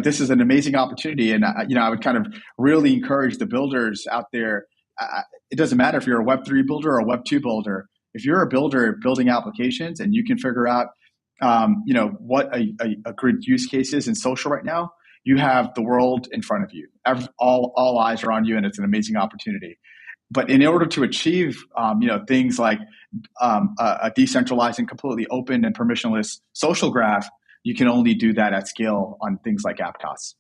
this is an amazing opportunity. And I would kind of really encourage the builders out there. It doesn't matter if you're a Web3 builder or a Web2 builder. If you're a builder building applications and you can figure out what a good use case is in social right now, you have the world in front of you. All eyes are on you, and it's an amazing opportunity. But in order to achieve, things like a decentralized and completely open and permissionless social graph, you can only do that at scale on things like Aptos.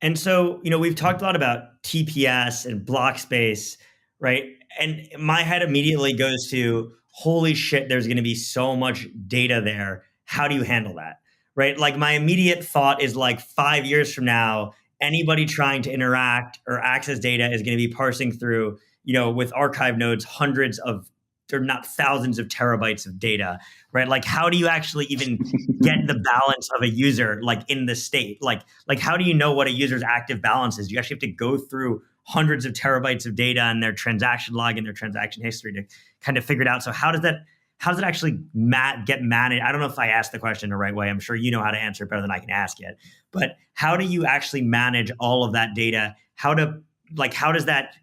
And so, we've talked a lot about TPS and block space, right? And my head immediately goes to, holy shit, there's going to be so much data there. How do you handle that? Right? Like, my immediate thought is, like, 5 years from now, anybody trying to interact or access data is going to be parsing through, with archive nodes, hundreds of, or not thousands of terabytes of data, right? Like, how do you actually even get the balance of a user, like, in the state? Like how do you know what a user's active balance is? You actually have to go through hundreds of terabytes of data and their transaction log and their transaction history to kind of figure it out. So how does it actually get managed? I don't know if I asked the question the right way. I'm sure you know how to answer it better than I can ask it. But how do you actually manage all of that data? How does that,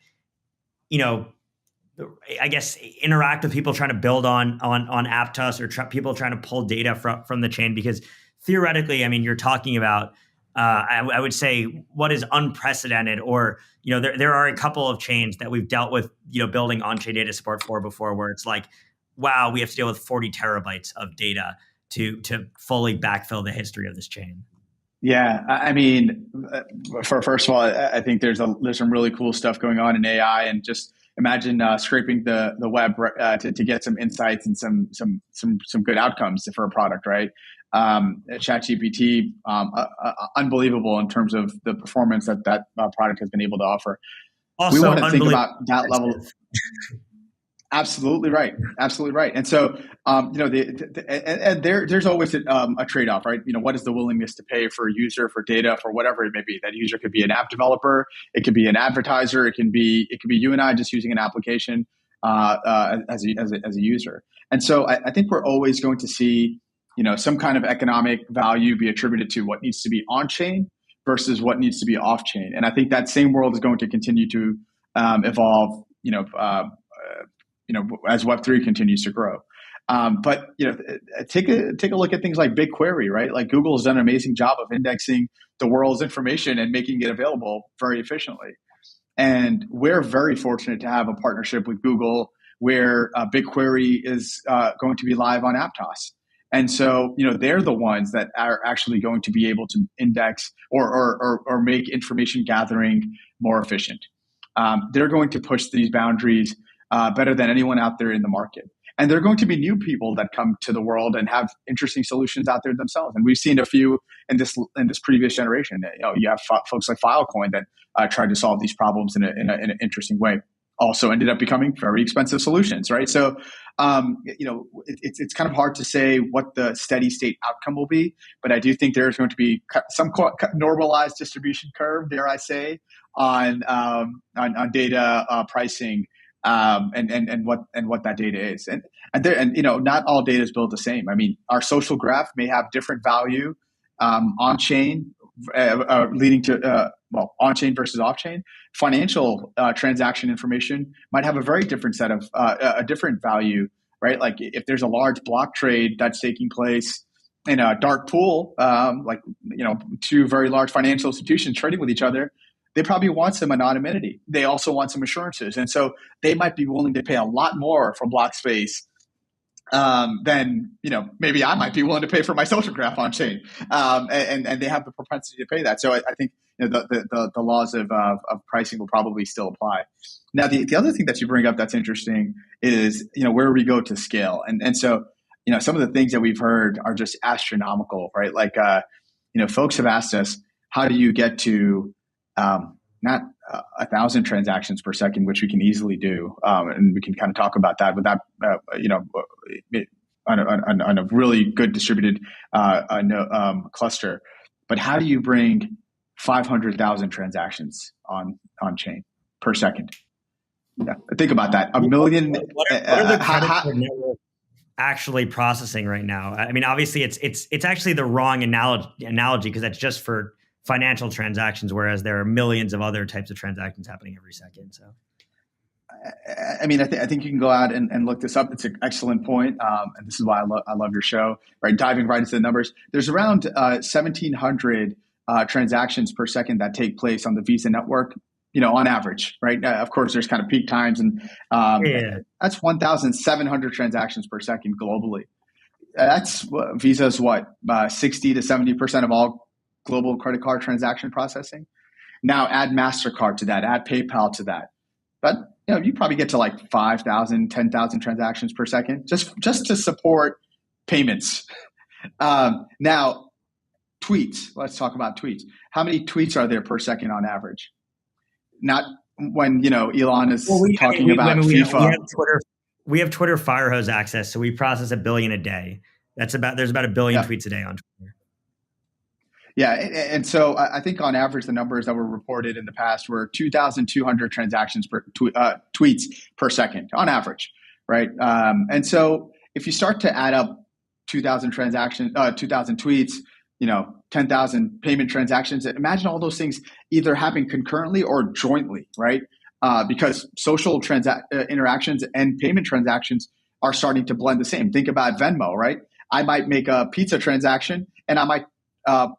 I guess, interact with people trying to build on Aptos, or people trying to pull data from the chain? Because theoretically, I mean, you're talking about, I would say, what is unprecedented, or, there are a couple of chains that we've dealt with, building on-chain data support for before, where it's like, wow, we have to deal with 40 terabytes of data to fully backfill the history of this chain. Yeah, I mean, first of all, I think there's some really cool stuff going on in AI, and just imagine scraping the web to get some insights and some good outcomes for a product, right? ChatGPT, unbelievable in terms of the performance that product has been able to offer. Also, we want to think about that level. Absolutely right. Absolutely right. And so, there's always a trade-off, right? What is the willingness to pay for a user, for data, for whatever it may be? That user could be an app developer, it could be an advertiser, it can be you and I just using an application as a user. And so, I think we're always going to see, some kind of economic value be attributed to what needs to be on chain versus what needs to be off chain. And I think that same world is going to continue to evolve. As Web3 continues to grow. But take a look at things like BigQuery, right? Like Google has done an amazing job of indexing the world's information and making it available very efficiently. And we're very fortunate to have a partnership with Google where BigQuery is going to be live on Aptos. And so, they're the ones that are actually going to be able to index or make information gathering more efficient. They're going to push these boundaries better than anyone out there in the market. And there are going to be new people that come to the world and have interesting solutions out there themselves. And we've seen a few in this previous generation. You have folks like Filecoin that tried to solve these problems in an interesting way. Also ended up becoming very expensive solutions, right? So, it's kind of hard to say what the steady state outcome will be, but I do think there's going to be some normalized distribution curve, dare I say, on data pricing. And what that data is, and not all data is built the same. I mean, our social graph may have different value on chain, leading to on chain versus off chain. Financial transaction information might have a very different set of a different value, right? Like if there's a large block trade that's taking place in a dark pool, two very large financial institutions trading with each other, they probably want some anonymity. They also want some assurances. And so they might be willing to pay a lot more for block space than, maybe I might be willing to pay for my social graph on chain. And they have the propensity to pay that. So I think the laws of pricing will probably still apply. Now, the other thing that you bring up that's interesting is, where we go to scale. And so, some of the things that we've heard are just astronomical, right? Like, folks have asked us, how do you get to not 1,000 transactions per second, which we can easily do, and we can kind of talk about that with that, on a really good distributed cluster. But how do you bring 500,000 transactions on chain per second? Yeah, think about that. A million. What are the credit network actually processing right now? I mean, obviously, it's actually the wrong analogy because that's just for financial transactions, whereas there are millions of other types of transactions happening every second. So, I mean, I think you can go out and look this up. It's an excellent point, and this is why I love your show. Right, diving right into the numbers. There's around 1,700 transactions per second that take place on the Visa network. On average, right? Of course, there's kind of peak times, and that's 1,700 transactions per second globally. That's Visa's 60 to 70% of all global credit card transaction processing. Now add MasterCard to that, add PayPal to that. But you probably get to like 5,000, 10,000 transactions per second just to support payments. Now, tweets. Let's talk about tweets. How many tweets are there per second on average? Not when Elon is talking about FIFA. We have Twitter Firehose access, so we process 1 billion a day. There's about 1 billion tweets a day on Twitter. Yeah, and so I think on average, the numbers that were reported in the past were 2,200 transactions per tweets per second on average, right? And so if you start to add up 2,000 transactions, 2,000 tweets, 10,000 payment transactions, imagine all those things either happen concurrently or jointly, right? because social interactions and payment transactions are starting to blend the same. Think about Venmo, right? I might make a pizza transaction and I might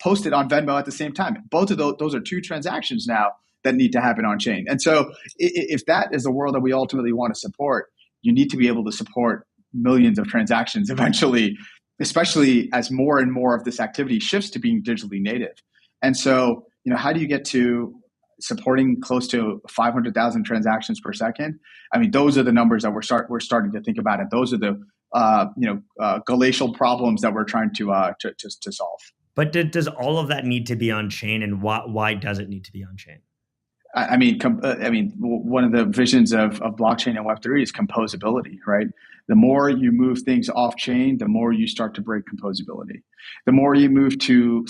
post it on Venmo at the same time. Both of those are two transactions now that need to happen on chain. And so if that is the world that we ultimately want to support, you need to be able to support millions of transactions eventually, especially as more and more of this activity shifts to being digitally native. And so, how do you get to supporting close to 500,000 transactions per second? I mean, those are the numbers that we're starting to think about, and those are the glacial problems that we're trying to solve. But does all of that need to be on chain, and why does it need to be on chain? I mean, one of the visions of blockchain and Web3 is composability, right? The more you move things off chain, the more you start to break composability. The more you move to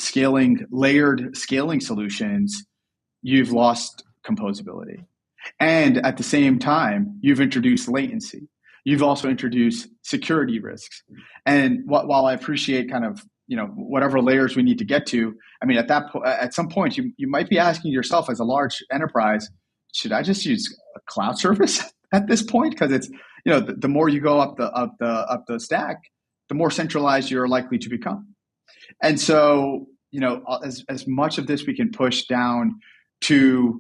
layered scaling solutions, you've lost composability. And at the same time, you've introduced latency. You've also introduced security risks. And while I appreciate kind of whatever layers we need to get to, I mean, at some point, you might be asking yourself as a large enterprise, should I just use a cloud service at this point? Because it's the more you go up the stack, the more centralized you're likely to become. And so as much of this we can push down to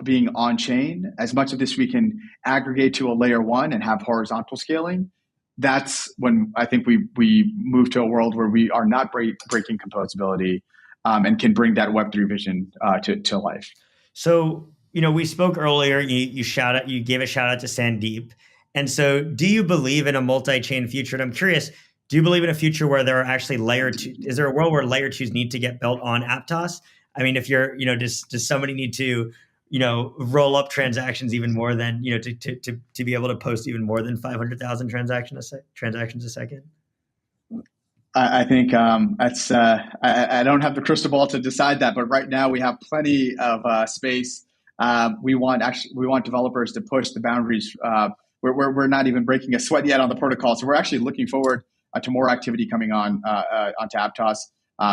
being on chain, as much of this we can aggregate to a layer one and have horizontal scaling. That's when I think we move to a world where we are not breaking composability and can bring that Web3 vision to life. So, we spoke earlier, you gave a shout out to Sandeep. And so do you believe in a multi-chain future? And I'm curious, do you believe in a future where there are actually layer two? Is there a world where layer twos need to get built on Aptos? I mean, if you're, does somebody need to, roll up transactions even more than, to be able to post even more than 500,000 transactions a second? I think that's, I don't have the crystal ball to decide that, but right now we have plenty of space. We want developers to push the boundaries. We're not even breaking a sweat yet on the protocol. So we're actually looking forward to more activity coming onto Aptos.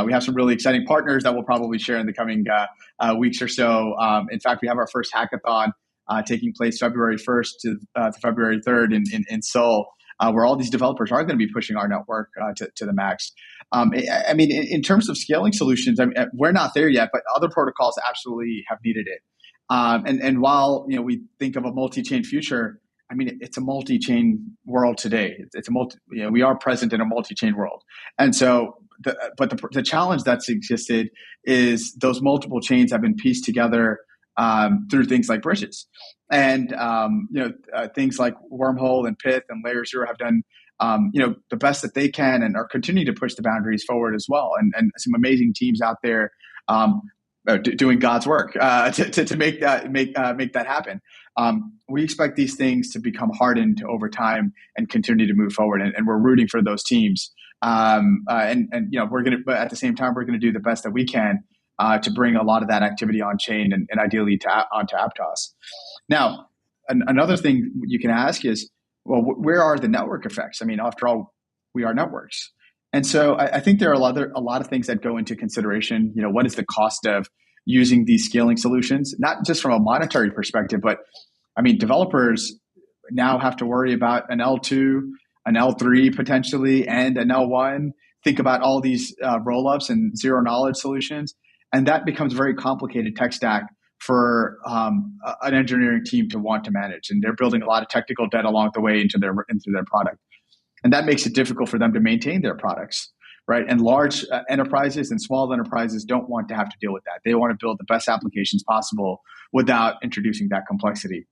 We have some really exciting partners that we'll probably share in the coming weeks or so. In fact, we have our first hackathon taking place February 1st to February 3rd in Seoul, where all these developers are going to be pushing our network to the max. I mean, in terms of scaling solutions, we're not there yet, but other protocols absolutely have needed it. And while we think of a multi-chain future, I mean, it's a multi-chain world today. We are present in a multi-chain world, and so. The challenge that's existed is those multiple chains have been pieced together through things like bridges, and things like Wormhole and Pith and Layer Zero have done the best that they can and are continuing to push the boundaries forward as well. And some amazing teams out there doing God's work to make that happen. We expect these things to become hardened over time and continue to move forward, and we're rooting for those teams. We're going to, but at the same time, we're going to do the best that we can to bring a lot of that activity on chain and ideally onto Aptos. Now, another thing you can ask is, well, where are the network effects? I mean, after all, we are networks. And so I think there are a lot of things that go into consideration. What is the cost of using these scaling solutions, not just from a monetary perspective, but I mean, developers now have to worry about an L2, an L3 potentially, and an L1. Think about all these roll-ups and zero-knowledge solutions. And that becomes a very complicated tech stack for an engineering team to want to manage. And they're building a lot of technical debt along the way into their product. And that makes it difficult for them to maintain their products, right? And large enterprises and small enterprises don't want to have to deal with that. They want to build the best applications possible without introducing that complexity.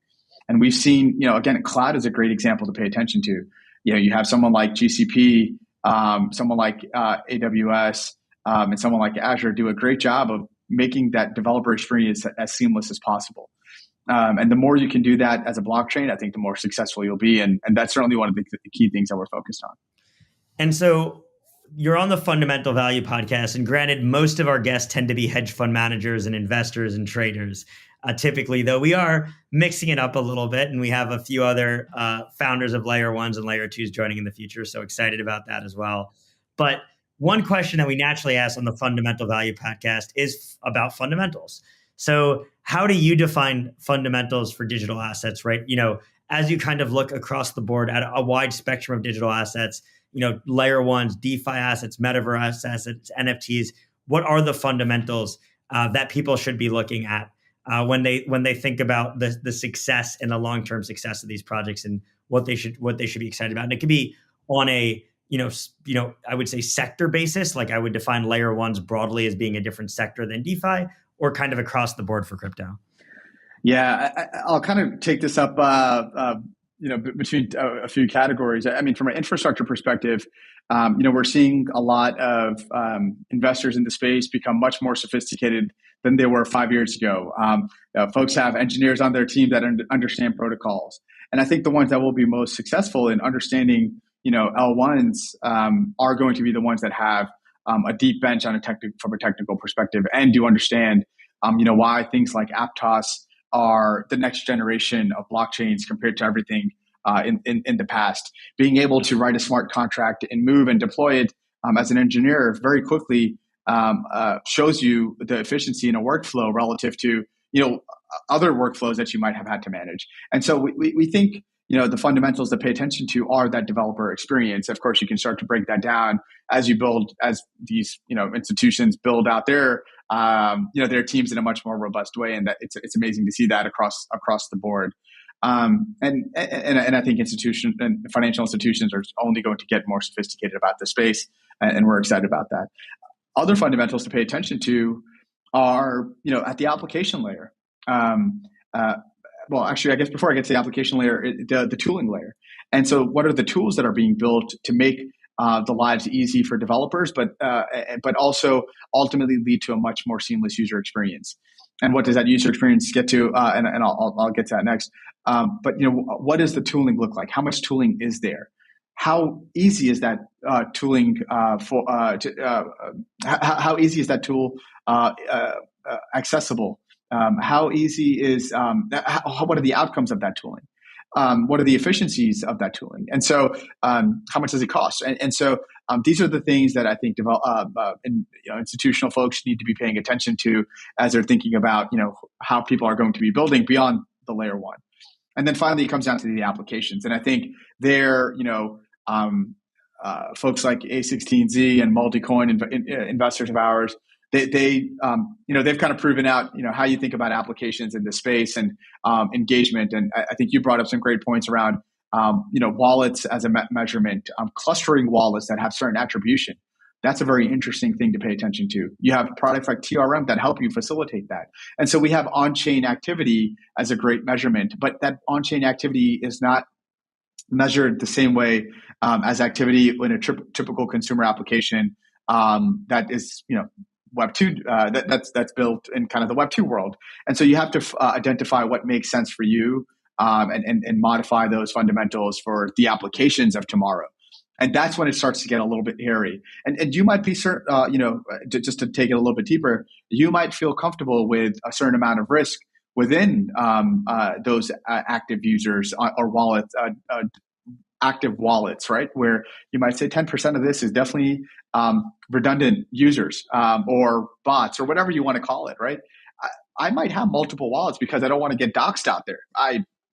And we've seen, again, cloud is a great example to pay attention to. You have someone like GCP, someone like AWS, and someone like Azure do a great job of making that developer experience as seamless as possible. And the more you can do that as a blockchain, I think the more successful you'll be. And that's certainly one of the key things that we're focused on. And so you're on the Fundamental Value podcast. And granted, most of our guests tend to be hedge fund managers and investors and traders. Typically, though, we are mixing it up a little bit, and we have a few other founders of layer ones and layer twos joining in the future. So excited about that as well. But one question that we naturally ask on the Fundamental Value podcast is about fundamentals. So how do you define fundamentals for digital assets, right? As you kind of look across the board at a wide spectrum of digital assets, layer ones, DeFi assets, metaverse assets, NFTs, what are the fundamentals that people should be looking at when they think about the success and the long-term success of these projects and what they should be excited about? And it could be on a I would say sector basis. Like I would define layer ones broadly as being a different sector than DeFi, or kind of across the board for crypto. Yeah, I'll kind of take this up, between a few categories. I mean, from an infrastructure perspective, we're seeing a lot of investors in the space become much more sophisticated than they were 5 years ago. Folks have engineers on their team that understand protocols. And I think the ones that will be most successful in understanding, L1s are going to be the ones that have a deep bench from a technical perspective and do understand, why things like Aptos are the next generation of blockchains compared to everything in the past. Being able to write a smart contract and move and deploy it as an engineer very quickly shows you the efficiency in a workflow relative to other workflows that you might have had to manage. And so we think the fundamentals to pay attention to are that developer experience. Of course, you can start to break that down as these institutions build out their teams in a much more robust way, and that it's amazing to see that across the board. And I think institutions and financial institutions are only going to get more sophisticated about the space, and we're excited about that. Other fundamentals to pay attention to are at the application layer. Well, actually, I guess before I get to the application layer, the tooling layer. And so what are the tools that are being built to make the lives easy for developers, but also ultimately lead to a much more seamless user experience? And what does that user experience get to? And I'll get to that next. But what does the tooling look like? How much tooling is there? How easy is that tooling how easy is that tool accessible? How easy is what are the outcomes of that tooling? What are the efficiencies of that tooling? And so how much does it cost? And so these are the things that I think institutional folks need to be paying attention to as they're thinking about how people are going to be building beyond the layer one. And then finally, it comes down to the applications. And I think folks like A16Z and Multicoin investors of ours, they've kind of proven out how you think about applications in this space and engagement. And I think you brought up some great points around wallets as a measurement, clustering wallets that have certain attribution. That's a very interesting thing to pay attention to. You have products like TRM that help you facilitate that. And so we have on-chain activity as a great measurement, but that on-chain activity is not measured the same way as activity in a typical consumer application that is Web 2 that's built in kind of the Web 2 world. And so you have to identify what makes sense for you and modify those fundamentals for the applications of tomorrow. And that's when it starts to get a little bit hairy. And you might be certain, just to take it a little bit deeper, you might feel comfortable with a certain amount of risk within those active users or wallets, active wallets, right? Where you might say 10% of this is definitely redundant users or bots or whatever you want to call it, right? I might have multiple wallets because I don't want to get doxxed out there.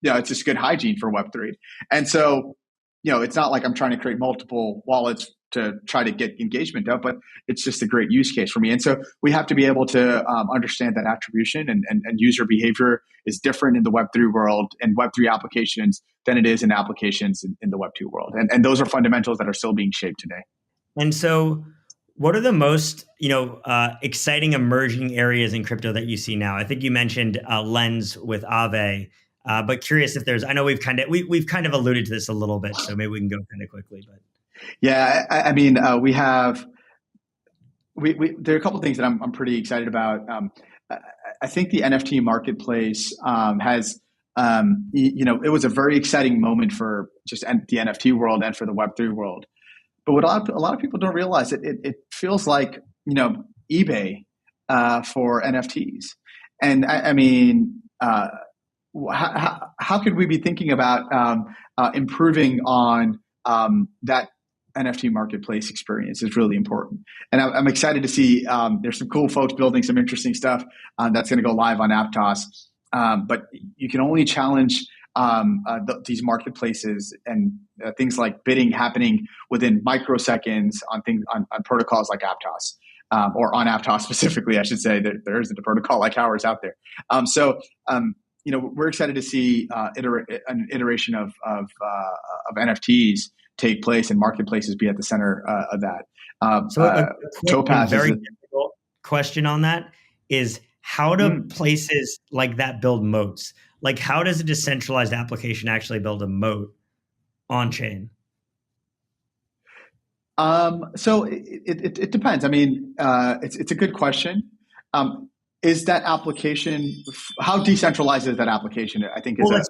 It's just good hygiene for Web3. And so, it's not like I'm trying to create multiple wallets to try to get engagement up, but it's just a great use case for me. And so we have to be able to understand that attribution and user behavior is different in the Web3 world and Web3 applications than it is in applications in the Web2 world. And those are fundamentals that are still being shaped today. And so what are the most, exciting emerging areas in crypto that you see now? I think you mentioned Lens with Aave. But curious if I know we've kind of alluded to this a little bit, so maybe we can go kind of quickly. But yeah, I mean, there are a couple of things that I'm pretty excited about. I think the NFT marketplace has, it was a very exciting moment for just the NFT world and for the Web3 world. But what a lot of people don't realize, it feels like eBay for NFTs, and I mean. How could we be thinking about improving on that NFT marketplace experience is really important. And I'm excited to see there's some cool folks building some interesting stuff that's going to go live on Aptos. But you can only challenge these marketplaces and things like bidding happening within microseconds on protocols like Aptos. Or on Aptos specifically, I should say. There isn't a protocol like ours out there. We're excited to see an iteration of NFTs take place and marketplaces be at the center of that. Topaz very difficult question on that is how do places like that build moats? Like, how does a decentralized application actually build a moat on chain? So it depends. I mean, it's a good question. Is that application, how decentralized is that application? I think is a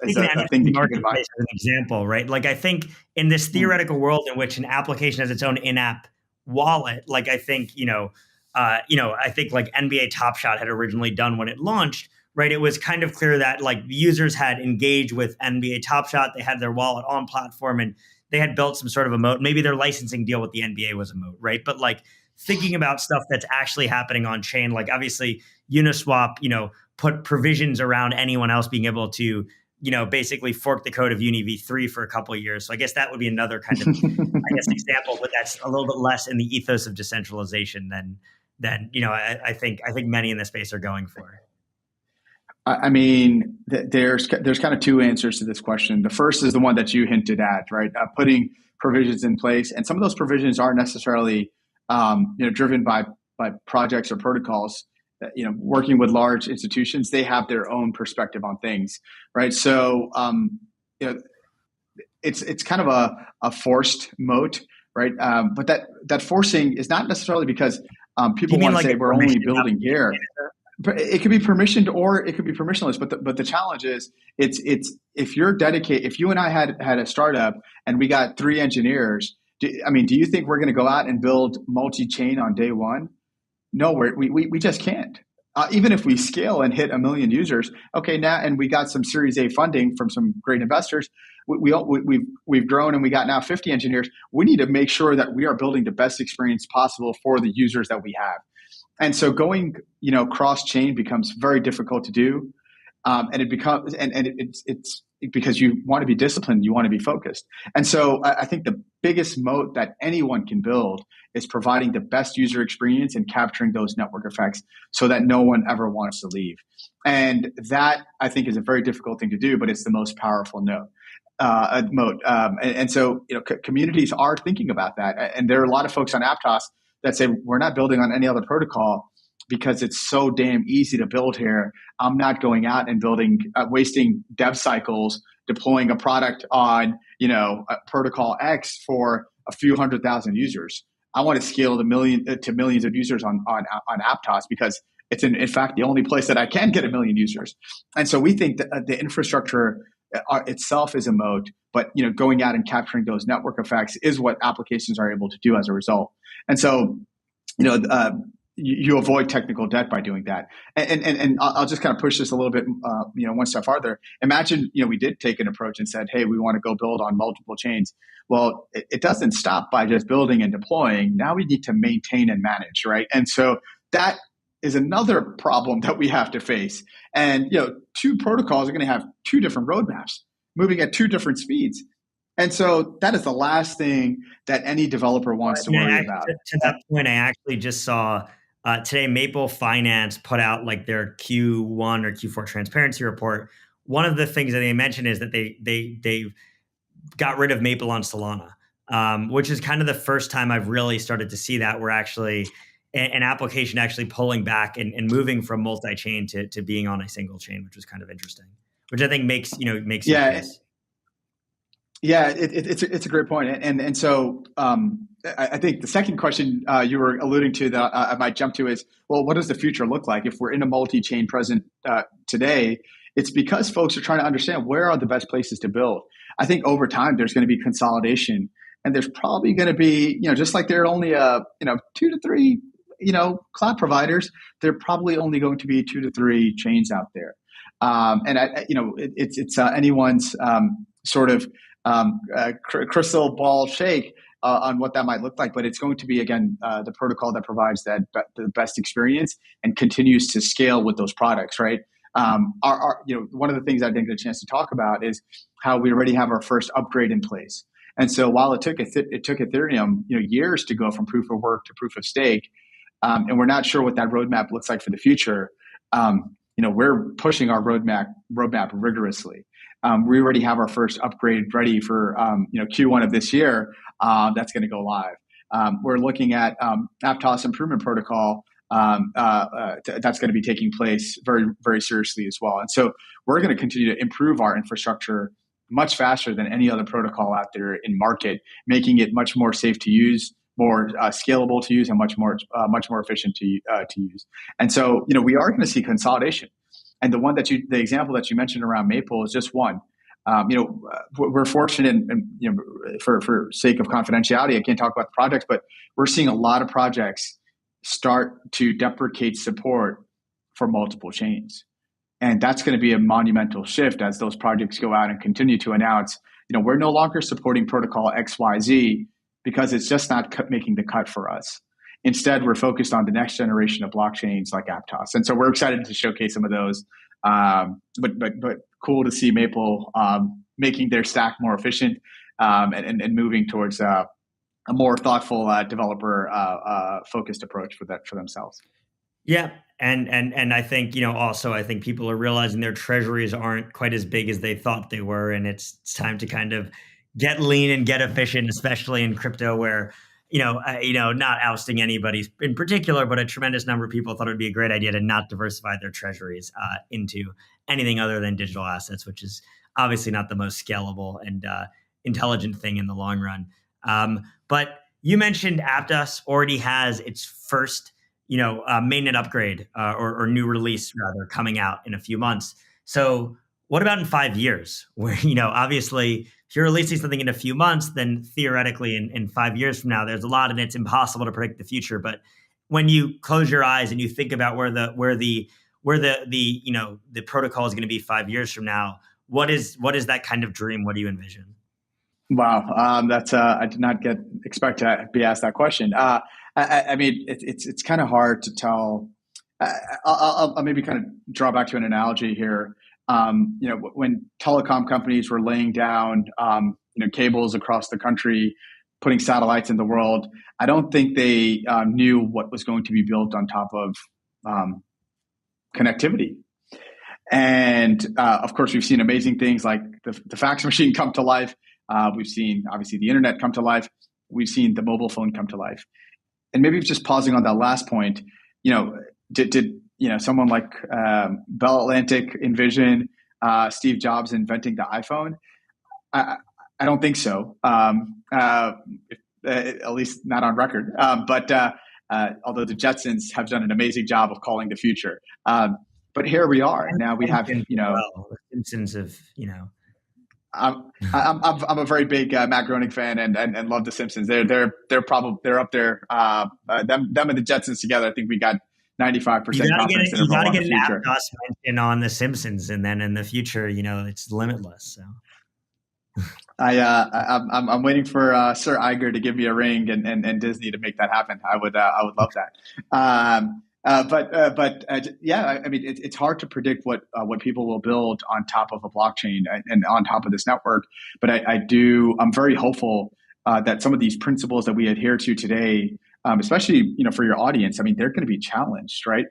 thing to keep in mind. As an example, right? Like, I think in this theoretical world in which an application has its own in-app wallet, like I think, I think like NBA Top Shot had originally done when it launched, right? It was kind of clear that like users had engaged with NBA Top Shot, they had their wallet on platform, and they had built some sort of a moat. Maybe their licensing deal with the NBA was a moat, right? But like thinking about stuff that's actually happening on chain, like obviously Uniswap, put provisions around anyone else being able to, basically fork the code of Uni v3 for a couple of years. So I guess that would be another kind of, example, but that's a little bit less in the ethos of decentralization than I think many in the space are going for. I mean, there's kind of two answers to this question. The first is the one that you hinted at, right? Putting provisions in place, and some of those provisions aren't necessarily, driven by projects or protocols. Working with large institutions, they have their own perspective on things, right? So, it's kind of a forced moat, right? But that forcing is not necessarily because people want to say we're only building here. It could be permissioned or it could be permissionless. But the challenge is it's if you're dedicated. If you and I had a startup and we got 3 engineers, do you think we're going to go out and build multi-chain on day one? No, we just can't. Even if we scale and hit 1 million users, okay, now and we got some Series A funding from some great investors. We've grown and we got now 50 engineers. We need to make sure that we are building the best experience possible for the users that we have. And so going, cross chain becomes very difficult to do, and it becomes it's because you want to be disciplined, you want to be focused. And so I think the biggest moat that anyone can build is providing the best user experience and capturing those network effects so that no one ever wants to leave. And that I think is a very difficult thing to do, but it's the most powerful moat. And so communities are thinking about that, and there are a lot of folks on Aptos that say we're not building on any other protocol because it's so damn easy to build here. I'm not going out and wasting dev cycles deploying a product on protocol X for a few 100,000 users. I want to scale to millions of users on Aptos because it's in fact the only place that I can get 1 million users. And so we think that the infrastructure itself is a moat, but going out and capturing those network effects is what applications are able to do as a result. And so, you avoid technical debt by doing that. And I'll just kind of push this a little bit, one step farther. Imagine, we did take an approach and said, hey, we want to go build on multiple chains. Well, it doesn't stop by just building and deploying. Now we need to maintain and manage, right? And so that is another problem that we have to face. And, 2 protocols are going to have 2 different roadmaps moving at 2 different speeds. And so that is the last thing that any developer wants to worry about. To that point, I actually just saw today Maple Finance put out like their Q1 or Q4 transparency report. One of the things that they mentioned is that they got rid of Maple on Solana, which is kind of the first time I've really started to see that, where actually an application actually pulling back and moving from multi-chain to being on a single chain, which was kind of interesting, which I think makes sense. Yeah, it's a great point. And so I think the second question you were alluding to that I might jump to is, well, what does the future look like if we're in a multi-chain present today? It's because folks are trying to understand where are the best places to build. I think over time there's going to be consolidation, and there's probably going to be, just like there are only 2 to 3 cloud providers, there are probably only going to be 2 to 3 chains out there. It's anyone's sort of crystal ball shake on what that might look like, but it's going to be, again, the protocol that provides the best experience and continues to scale with those products, right? One of the things I didn't get a chance to talk about is how we already have our first upgrade in place. And so while it took Ethereum, years to go from proof of work to proof of stake, and we're not sure what that roadmap looks like for the future, we're pushing our roadmap rigorously. We already have our first upgrade ready for Q1 of this year. That's going to go live. We're looking at Aptos improvement protocol that's going to be taking place very, very seriously as well. And so we're going to continue to improve our infrastructure much faster than any other protocol out there in market, making it much more safe to use, more scalable to use, and much more efficient to use. And so, we are going to see consolidation. And the example that you mentioned around Maple is just one. We're fortunate, and for sake of confidentiality, I can't talk about the projects, but we're seeing a lot of projects start to deprecate support for multiple chains. And that's going to be a monumental shift as those projects go out and continue to announce, we're no longer supporting protocol XYZ because it's just not making the cut for us. Instead, we're focused on the next generation of blockchains like Aptos. And so we're excited to showcase some of those. But cool to see Maple making their stack more efficient and moving towards a more thoughtful developer focused approach for themselves. Yeah. And I think, also I think people are realizing their treasuries aren't quite as big as they thought they were. And it's time to kind of get lean and get efficient, especially in crypto where, not ousting anybody in particular, but a tremendous number of people thought it would be a great idea to not diversify their treasuries into anything other than digital assets, which is obviously not the most scalable and intelligent thing in the long run. But you mentioned Aptos already has its first, mainnet upgrade or new release rather coming out in a few months. So what about in 5 years where, obviously if you're releasing something in a few months, then theoretically in 5 years from now, there's a lot and it's impossible to predict the future. But when you close your eyes and you think about where the protocol is going to be 5 years from now, what is that kind of dream? What do you envision? Wow, that's I did not expect to be asked that question. I mean, it's kind of hard to tell. I'll maybe kind of draw back to an analogy here. When telecom companies were laying down, cables across the country, putting satellites in the world, I don't think they knew what was going to be built on top of connectivity. And of course, we've seen amazing things like the fax machine come to life. We've seen, obviously, the internet come to life. We've seen the mobile phone come to life. And maybe just pausing on that last point, did someone like Bell Atlantic envision Steve Jobs inventing the iPhone? I don't think so, at least not on record. But although the Jetsons have done an amazing job of calling the future. But here we are. Now we have, the Simpsons of, I'm a very big Matt Groening fan and love the Simpsons. They're up there. Them and the Jetsons together. I think we got 95% confidence interval on the future. You got to get an Aptos mention on the Simpsons, and then in the future, it's limitless. So I'm waiting for Sir Iger to give me a ring and Disney to make that happen. I would love that. Yeah, I mean, it's hard to predict what people will build on top of a blockchain and on top of this network. But I'm very hopeful that some of these principles that we adhere to today, especially for your audience, I mean, they're going to be challenged, right?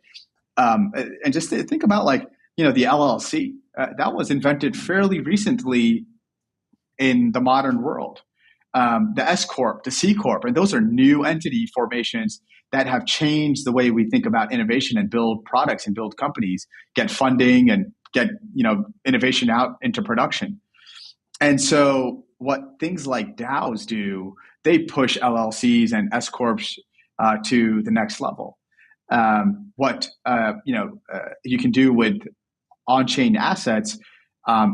And just think about the LLC that was invented fairly recently in the modern world. The S Corp, the C Corp, and those are new entity formations that have changed the way we think about innovation and build products and build companies, get funding and get innovation out into production. And so what things like DAOs do, they push LLCs and S Corps to the next level. What you can do with on-chain assets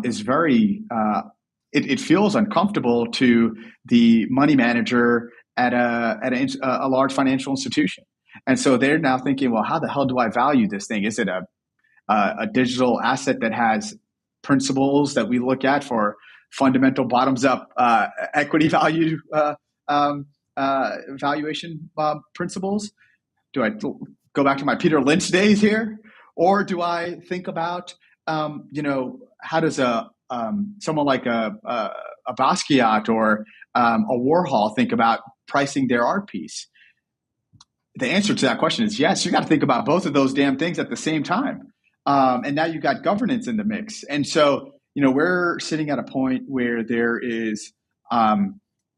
is very it feels uncomfortable to the money manager at a large financial institution. And so they're now thinking, well, how the hell do I value this thing? Is it a digital asset that has principles that we look at for fundamental bottoms up equity value valuation principles? Do I go back to my Peter Lynch days here, or do I think about how does someone like a Basquiat or a Warhol think about pricing their art piece? The answer to that question is yes. You got to think about both of those damn things at the same time. And now you've got governance in the mix. And so, we're sitting at a point where there is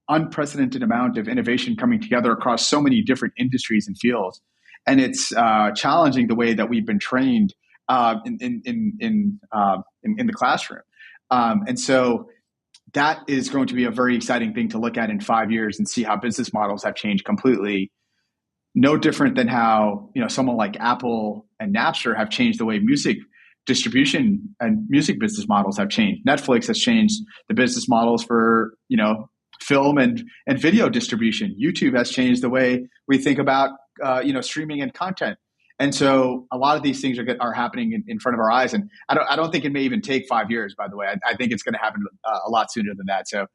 unprecedented amount of innovation coming together across so many different industries and fields. And it's challenging the way that we've been trained in the classroom. And so that is going to be a very exciting thing to look at in 5 years and see how business models have changed completely. No different than how, someone like Apple and Napster have changed the way music distribution and music business models have changed. Netflix has changed the business models for, film and video distribution. YouTube has changed the way we think about, streaming and content. And so a lot of these things are happening in front of our eyes. And I don't think it may even take 5 years, by the way. I think it's going to happen a lot sooner than that. So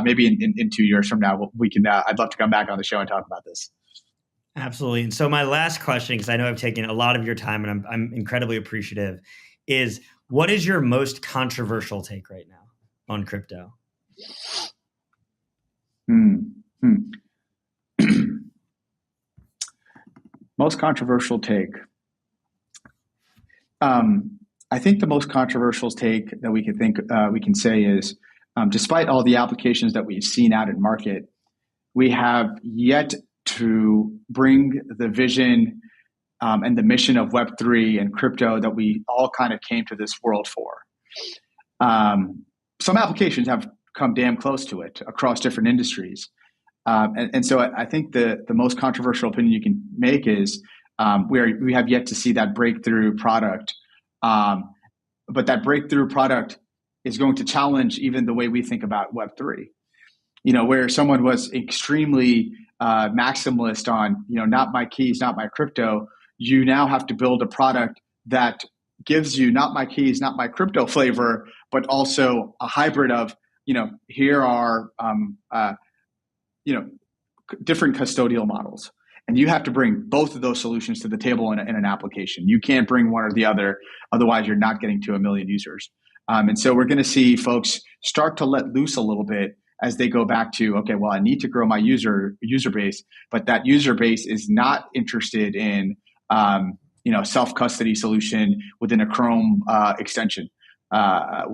maybe in 2 years from now, we can, I'd love to come back on the show and talk about this. Absolutely. And so my last question, because I know I've taken a lot of your time and I'm incredibly appreciative, is what is your most controversial take right now on crypto? Most controversial take. I think the most controversial take that we can say is, despite all the applications that we've seen out in market, we have yet to bring the vision and the mission of Web3 and crypto that we all kind of came to this world for. Some applications have come damn close to it across different industries. And so I think the most controversial opinion you can make is we have yet to see that breakthrough product. But that breakthrough product is going to challenge even the way we think about Web3. Where someone was extremely maximalist on, not my keys, not my crypto, you now have to build a product that gives you not my keys, not my crypto flavor, but also a hybrid of, here are, different custodial models. And you have to bring both of those solutions to the table in an application. You can't bring one or the other. Otherwise, you're not getting to 1 million users. And so we're going to see folks start to let loose a little bit as they go back to, okay, well, I need to grow my user base, but that user base is not interested in, self-custody solution within a Chrome extension.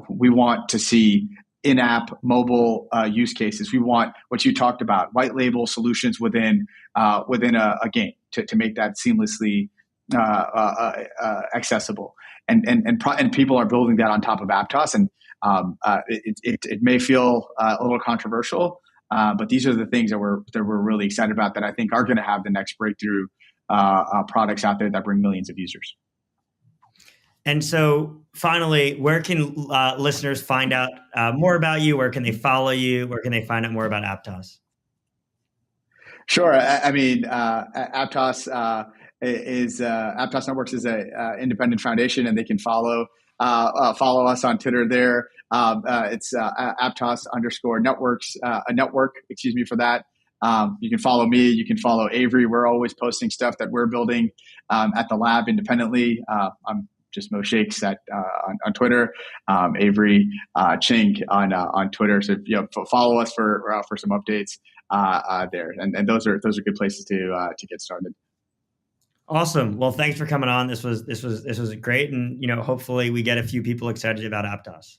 We want to see in-app mobile use cases. We want what you talked about, white label solutions within a game to make that seamlessly accessible. And people are building that on top of Aptos, and it may feel a little controversial, but these are the things that we're really excited about that I think are going to have the next breakthrough products out there that bring millions of users. And so finally, where can listeners find out more about you? Where can they follow you? Where can they find out more about Aptos? Sure. Aptos Aptos Networks is an independent foundation, and they can follow us on Twitter there. It's Aptos_networks, a network, for that. You can follow me. You can follow Avery. We're always posting stuff that we're building at the lab independently. I'm just Mo Shakes on Twitter, Avery Chink on Twitter. So follow us for some updates there, and those are good places to get started. Awesome. Well, thanks for coming on. This was great, and hopefully we get a few people excited about Aptos.